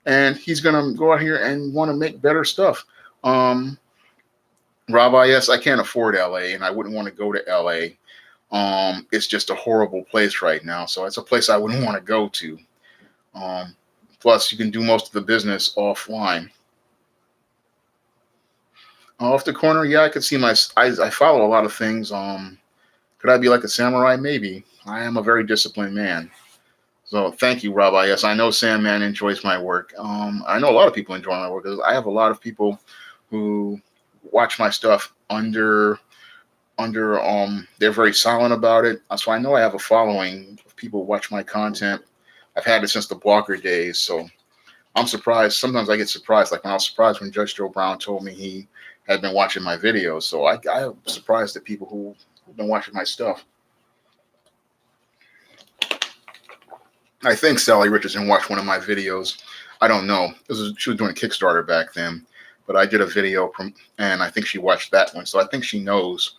And he's going to go out here and want to make better stuff. Rob, yes, I can't afford LA, and I wouldn't want to go to LA. It's just a horrible place right now. So it's a place I wouldn't want to go to. Um, Plus, you can do most of the business offline. Off the corner, yeah, I could see I follow a lot of things. Could I be like a samurai? Maybe. I am a very disciplined man. So thank you, Rob. Yes, I know Sandman enjoys my work. I know a lot of people enjoy my work because I have a lot of people who watch my stuff under they're very silent about it. So I know I have a following of people who watch my content. I've had it since the blogger days, so I'm surprised. Sometimes I get surprised, like when I was surprised when Judge Joe Brown told me he had been watching my videos. So I'm surprised at people who've been watching my stuff. I think Sally Richardson watched one of my videos. I don't know. She was doing a Kickstarter back then, but I did a video and I think she watched that one. So I think she knows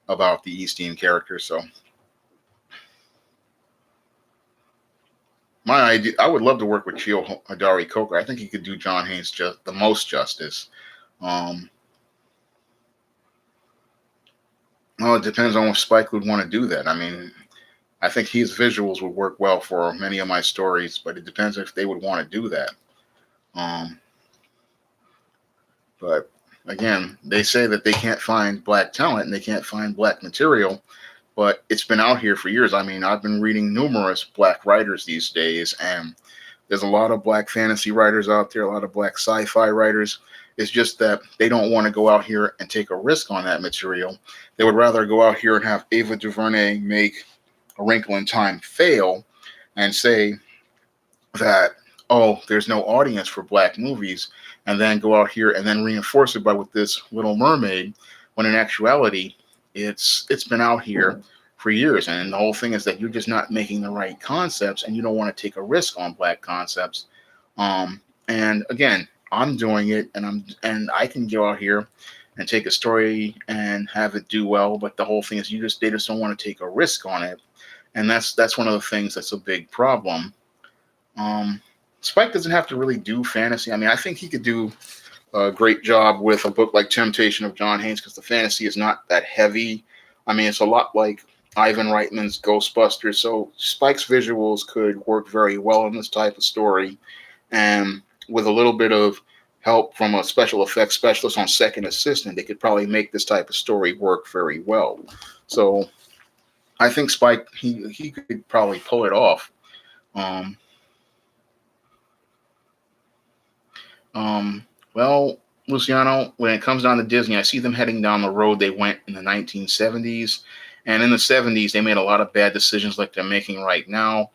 about the Eastine characters. So my idea, I would love to work with Chio Hadari Coker. I think he could do John Haynes the most justice. Well, it depends on if Spike would want to do that. I mean, I think his visuals would work well for many of my stories, but it depends if they would want to do that. But again, they say that they can't find black talent and they can't find black material, but it's been out here for years. I mean, I've been reading numerous black writers these days, and there's a lot of black fantasy writers out there, a lot of black sci-fi writers. It's just that they don't want to go out here and take a risk on that material. They would rather go out here and have Ava DuVernay make A Wrinkle in Time fail and say that, oh, there's no audience for black movies, and then go out here and then reinforce it with this Little Mermaid, when in actuality, it's been out here for years. And the whole thing is that you're just not making the right concepts, and you don't want to take a risk on black concepts. And again, I'm doing it, and I can go out here and take a story and have it do well. But the whole thing is they just don't want to take a risk on it. And that's one of the things that's a big problem. Spike doesn't have to really do fantasy. I mean, I think he could do a great job with a book like Temptation of John Haynes, because the fantasy is not that heavy. I mean, it's a lot like Ivan Reitman's Ghostbusters. So Spike's visuals could work very well in this type of story. And with a little bit of help from a special effects specialist on second assistant, they could probably make this type of story work very well. So I think Spike, he could probably pull it off. Well, Luciano, when it comes down to Disney, I see them heading down the road they went in the 1970s. And in the 70s, they made a lot of bad decisions like they're making right now.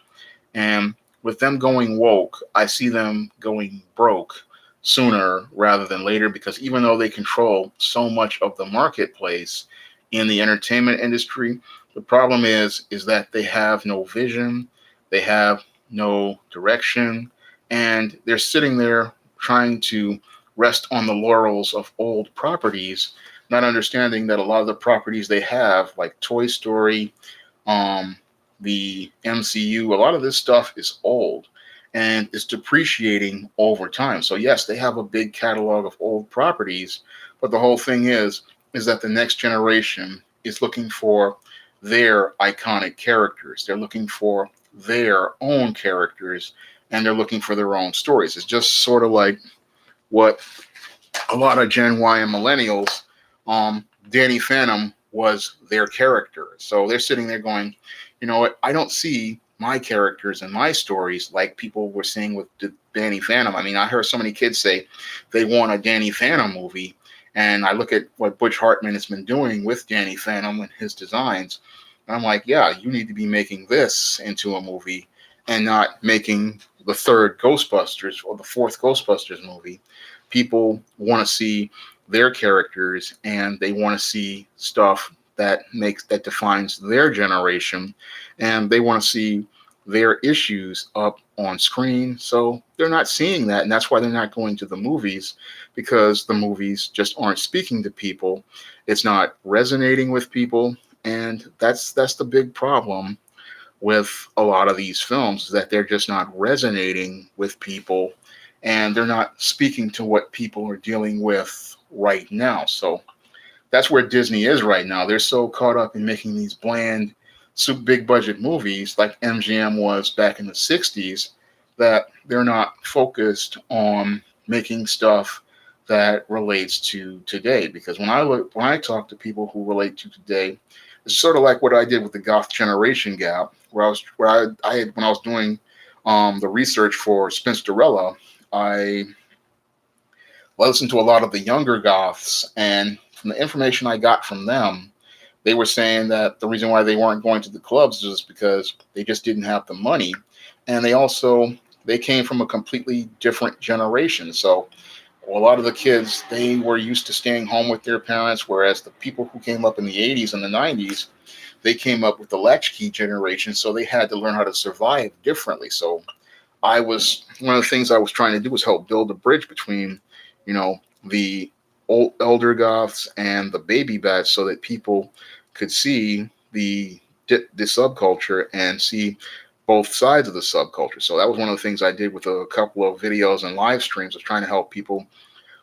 And with them going woke, I see them going broke sooner rather than later, because even though they control so much of the marketplace in the entertainment industry, the problem is that they have no vision, they have no direction, and they're sitting there trying to rest on the laurels of old properties, not understanding that a lot of the properties they have, like Toy Story, the MCU, a lot of this stuff is old and it's depreciating over time. So yes, they have a big catalog of old properties, but the whole thing is that the next generation is looking for their iconic characters. They're looking for their own characters, and they're looking for their own stories. It's just sort of like what a lot of Gen Y and millennials, Danny Phantom was their character. So they're sitting there going, you know what, I don't see my characters and my stories like people were saying with Danny Phantom. I mean, I heard so many kids say they want a Danny Phantom movie. And I look at what Butch Hartman has been doing with Danny Phantom and his designs. And I'm like, yeah, you need to be making this into a movie and not making the third Ghostbusters or the fourth Ghostbusters movie. People want to see their characters and they want to see stuff that defines their generation, and they want to see their issues up on screen. So they're not seeing that, and that's why they're not going to the movies, because the movies just aren't speaking to people. It's not resonating with people, and that's the big problem with a lot of these films, is that they're just not resonating with people, and they're not speaking to what people are dealing with right now. So that's where Disney is right now. They're so caught up in making these bland, super big budget movies like MGM was back in the 60s, that they're not focused on making stuff that relates to today. Because when I talk to people who relate to today, it's sort of like what I did with the Goth Generation Gap, where I had when I was doing the research for Spinsterella, I listened to a lot of the younger goths, and from the information I got from them, they were saying that the reason why they weren't going to the clubs was because they just didn't have the money, and they came from a completely different generation. So a lot of the kids, they were used to staying home with their parents, whereas the people who came up in the 80s and the 90s, they came up with the latchkey generation, so they had to learn how to survive differently. So I was one of the things I was trying to do was help build a bridge between, the elder goths and the baby bats, so that people could see the subculture and see both sides of the subculture. So that was one of the things I did with a couple of videos and live streams, was trying to help people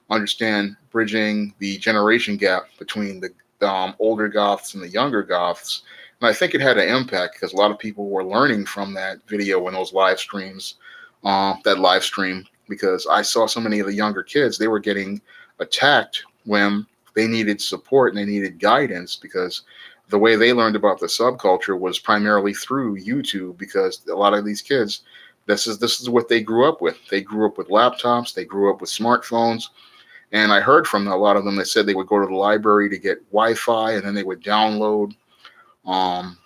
understand bridging the generation gap between the older goths and the younger goths. And I think it had an impact, because a lot of people were learning from that video and those live streams, that live stream, because I saw so many of the younger kids, they were getting attacked when they needed support and they needed guidance, because the way they learned about the subculture was primarily through YouTube, because a lot of these kids, this is what they grew up with. They grew up with laptops, they grew up with smartphones, and I heard from a lot of them that said they would go to the library to get Wi-Fi, and then they would download um,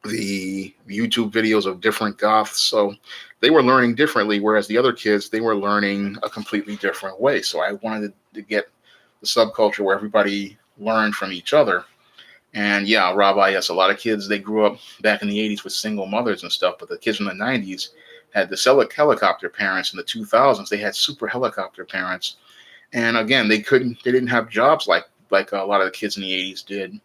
the YouTube videos of different goths. So they were learning differently, whereas the other kids, they were learning a completely different way. So I wanted to get the subculture where everybody learned from each other. And yeah, Rabbi, yes, a lot of kids, they grew up back in the 80s with single mothers and stuff, but the kids in the 90s had the helicopter parents. In the 2000s, they had super helicopter parents. And again, they didn't have jobs like a lot of the kids in the 80s did,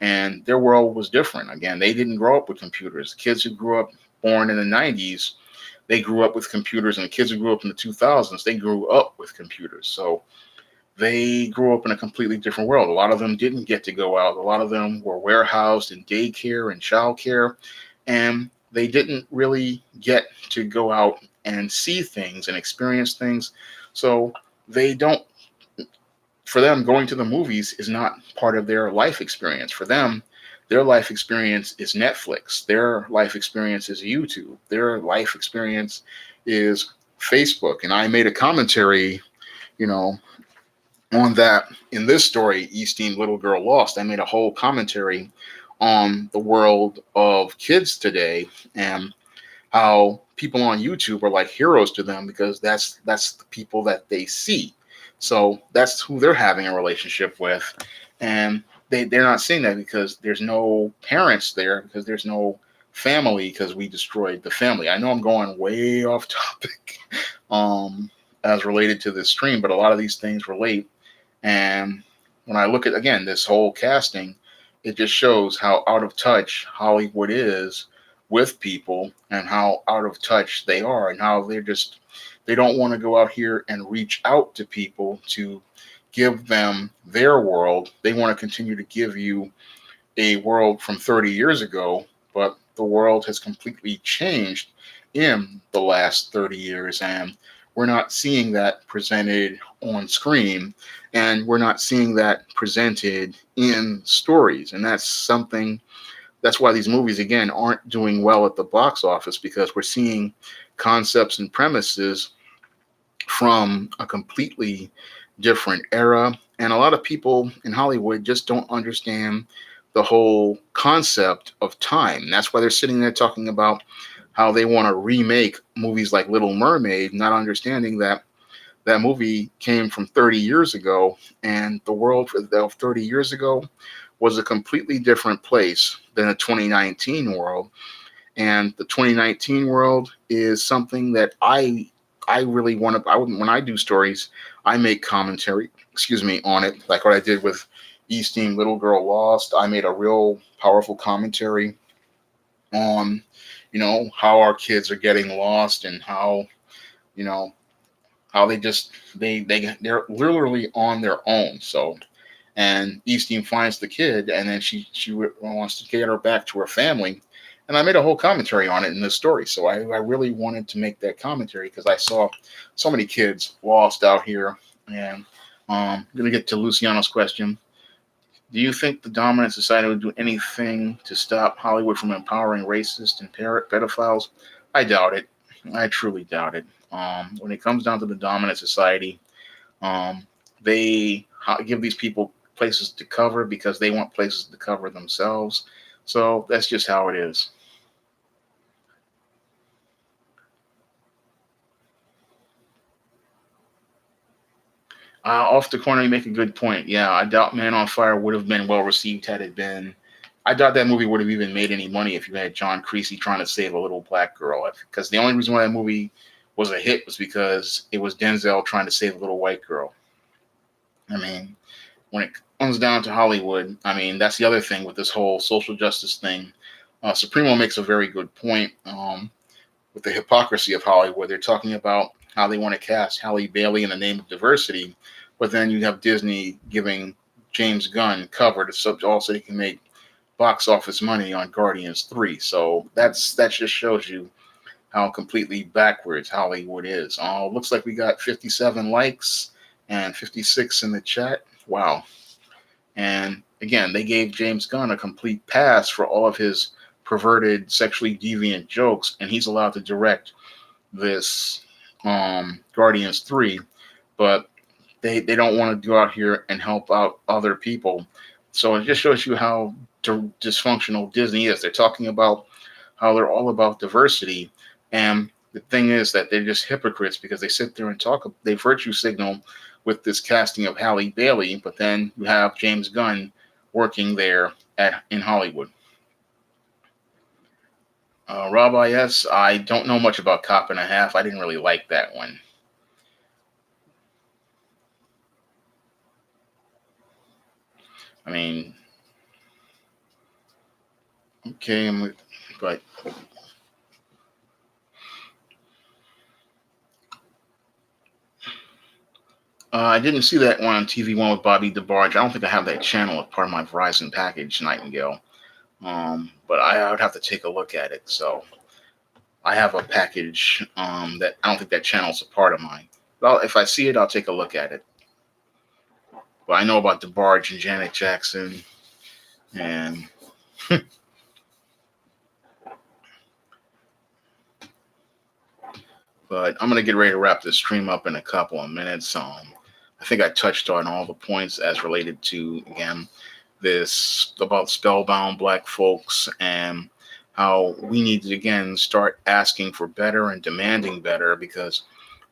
and their world was different. Again, they didn't grow up with computers. The kids who grew up born in the 90s, they grew up with computers, and the kids who grew up in the 2000s, they grew up with computers. So they grew up in a completely different world. A lot of them didn't get to go out. A lot of them were warehoused in daycare and childcare, and they didn't really get to go out and see things and experience things. So they don't for them, going to the movies is not part of their life experience. For them, their life experience is Netflix. Their life experience is YouTube. Their life experience is Facebook. And I made a commentary, you know, on that in this story, Easteen Little Girl Lost. I made a whole commentary on the world of kids today, and how people on YouTube are like heroes to them, because that's the people that they see. So that's who they're having a relationship with. And they're not seeing that because there's no parents there, because there's no family, because we destroyed the family. I know I'm going way off topic as related to this stream, but a lot of these things relate. And when I look at, again, this whole casting, it just shows how out of touch Hollywood is with people, and how out of touch they are, and how they don't want to go out here and reach out to people to give them their world. They want to continue to give you a world from 30 years ago, but the world has completely changed in the last 30 years, and we're not seeing that presented on screen, and we're not seeing that presented in stories. And that's why these movies, again, aren't doing well at the box office, because we're seeing concepts and premises from a completely different era. And a lot of people in Hollywood just don't understand the whole concept of time. And that's why they're sitting there talking about how they want to remake movies like Little Mermaid, not understanding that that movie came from 30 years ago, and the world of 30 years ago was a completely different place than the 2019 world. And the 2019 world is something that I really want to. When I do stories, I make commentary, excuse me, on it, like what I did with Easting Little Girl Lost. I made a real powerful commentary on, how our kids are getting lost, and how, you know, how they just they're literally on their own. So, and Easting finds the kid, and then she wants to get her back to her family. And I made a whole commentary on it in this story. So I really wanted to make that commentary because I saw so many kids lost out here. And I'm going to get to Luciano's question. Do you think the dominant society would do anything to stop Hollywood from empowering racist and pedophiles? I doubt it. I truly doubt it. When it comes down to the dominant society, um, they give these people places to cover because they want places to cover themselves. So that's just how it is. Off the corner, you make a good point. Yeah, I doubt Man on Fire would have been well received had it been. I doubt that movie would have even made any money if you had John Creasy trying to save a little black girl. Because the only reason why that movie was a hit was because it was Denzel trying to save a little white girl. I mean, when it comes down to Hollywood, I mean, that's the other thing with this whole social justice thing. Supremo makes a very good point with the hypocrisy of Hollywood. They're talking about how they want to cast Halle Bailey in the name of diversity, but then you have Disney giving James Gunn cover to also he can make box office money on Guardians 3. So that just shows you how completely backwards Hollywood is. Looks like we got 57 likes and 56 in the chat. Wow. And again, they gave James Gunn a complete pass for all of his perverted, sexually deviant jokes, and he's allowed to direct this Guardians 3, but they don't want to go out here and help out other people. So it just shows you how dysfunctional Disney is. They're talking about how they're all about diversity, and the thing is that they're just hypocrites because they sit there and they virtue signal with this casting of Halle Bailey, but then you have James Gunn working there in Hollywood. Rob IS, I don't know much about Cop and a Half. I didn't really like that one. I mean, okay, but I didn't see that one on TV One with Bobby DeBarge. I don't think I have that channel as part of my Verizon package, Nightingale. But I would have to take a look at it. So I have a package that I don't think that channel's a part of mine. Well, if I see it, I'll take a look at it. But I know about DeBarge and Janet Jackson, and but I'm gonna get ready to wrap this stream up in a couple of minutes. I think I touched on all the points as related to, again, this about spellbound black folks and how we need to again start asking for better and demanding better, because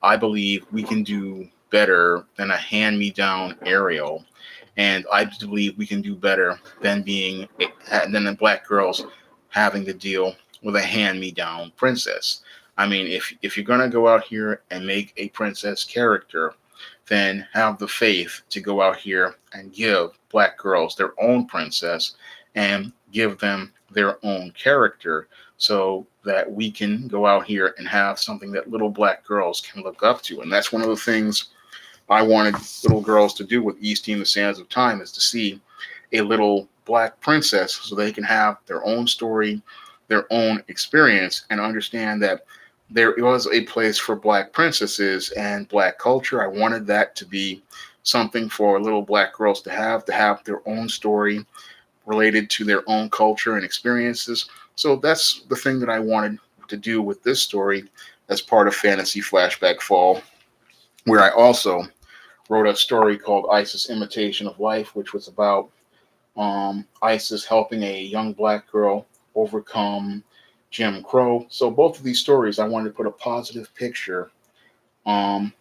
I believe we can do better than a hand-me-down Ariel, and I believe we can do better than the black girls having to deal with a hand-me-down princess. I mean, if you're gonna go out here and make a princess character, then have the faith to go out here and give black girls their own princess and give them their own character so that we can go out here and have something that little black girls can look up to. And that's one of the things I wanted little girls to do with Easting the Sands of Time, is to see a little black princess so they can have their own story, their own experience, and understand that there was a place for black princesses and black culture. I wanted that to be something for little black girls to have their own story related to their own culture and experiences. So that's the thing that I wanted to do with this story as part of Fantasy Flashback Fall, where I also wrote a story called Isis Imitation of Life, which was about ISIS helping a young black girl overcome Jim Crow. So both of these stories, I wanted to put a positive picture um,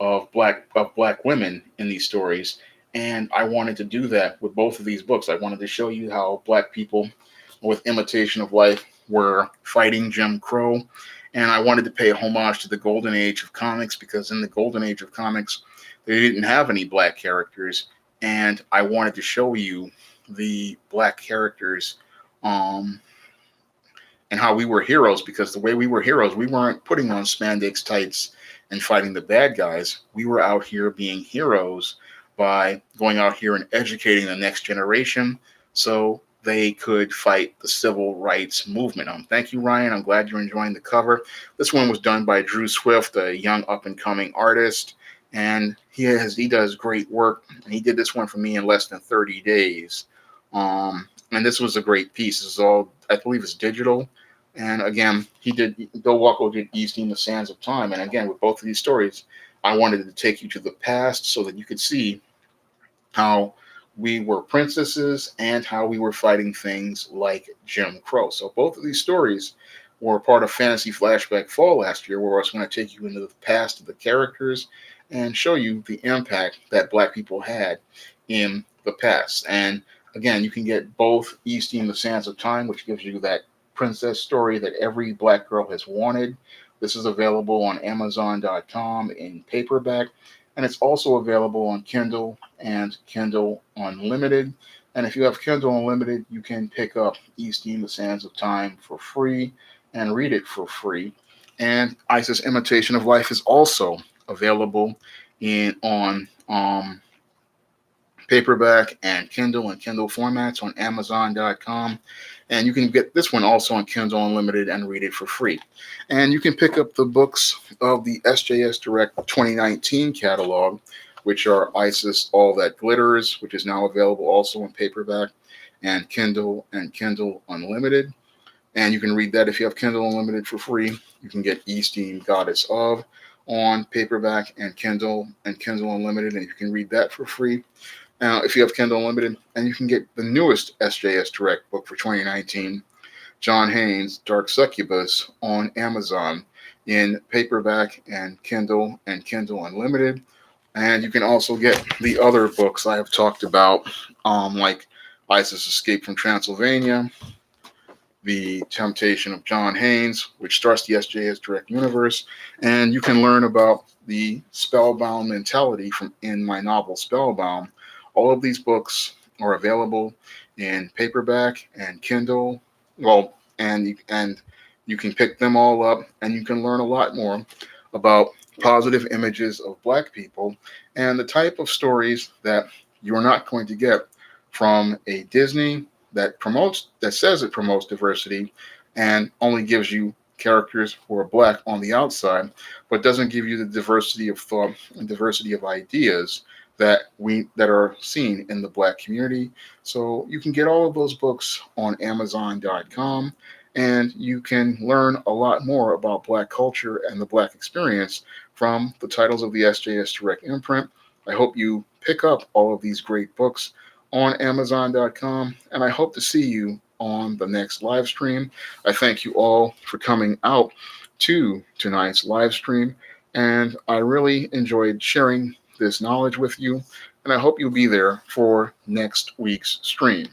of black women in these stories, and I wanted to do that with both of these books. I wanted to show you how black people with Imitation of Life were fighting Jim Crow, and I wanted to pay homage to the golden age of comics because in the golden age of comics, they didn't have any black characters, and I wanted to show you the black characters um, and how we were heroes because the way we were heroes, we weren't putting on spandex tights and fighting the bad guys. We were out here being heroes by going out here and educating the next generation so they could fight the civil rights movement. Thank you, Ryan. I'm glad you're enjoying the cover. This one was done by Drew Swift, a young up and coming artist, and he does great work. And he did this one for me in less than 30 days. And this was a great piece. This is all, I believe, it's digital. And again, Bill Walko did Easting the Sands of Time. And again, with both of these stories, I wanted to take you to the past so that you could see how we were princesses and how we were fighting things like Jim Crow. So both of these stories were part of Fantasy Flashback Fall last year, where I was going to take you into the past of the characters and show you the impact that black people had in the past. And again, you can get both Easting the Sands of Time, which gives you that princess story that every black girl has wanted. This is available on Amazon.com in paperback, and it's also available on Kindle and Kindle Unlimited. And if you have Kindle Unlimited, you can pick up Easting the Sands of Time for free and read it for free. And ISIS Imitation of Life is also available in on paperback and Kindle formats on Amazon.com. And you can get this one also on Kindle Unlimited and read it for free. And you can pick up the books of the SJS Direct 2019 catalog, which are ISIS All That Glitters, which is now available also in paperback and Kindle Unlimited. And you can read that if you have Kindle Unlimited for free. You can get Easting Goddess of on paperback and Kindle Unlimited, and you can read that for free. Now, if you have Kindle Unlimited, and you can get the newest SJS Direct book for 2019, John Haynes' Dark Succubus, on Amazon in paperback and Kindle Unlimited. And you can also get the other books I have talked about, like ISIS Escape from Transylvania, The Temptation of John Haynes, which starts the SJS Direct universe, and you can learn about the Spellbound mentality from in my novel Spellbound. All of these books are available in paperback and Kindle. Well, and you can pick them all up, and you can learn a lot more about positive images of Black people and the type of stories that you're not going to get from a Disney that says it promotes diversity and only gives you characters who are Black on the outside, but doesn't give you the diversity of thought and diversity of ideas that are seen in the Black community. So you can get all of those books on Amazon.com, and you can learn a lot more about Black culture and the Black experience from the titles of the SJS Direct imprint. I hope you pick up all of these great books on Amazon.com, and I hope to see you on the next live stream. I thank you all for coming out to tonight's live stream, and I really enjoyed sharing this knowledge with you, and I hope you'll be there for next week's stream.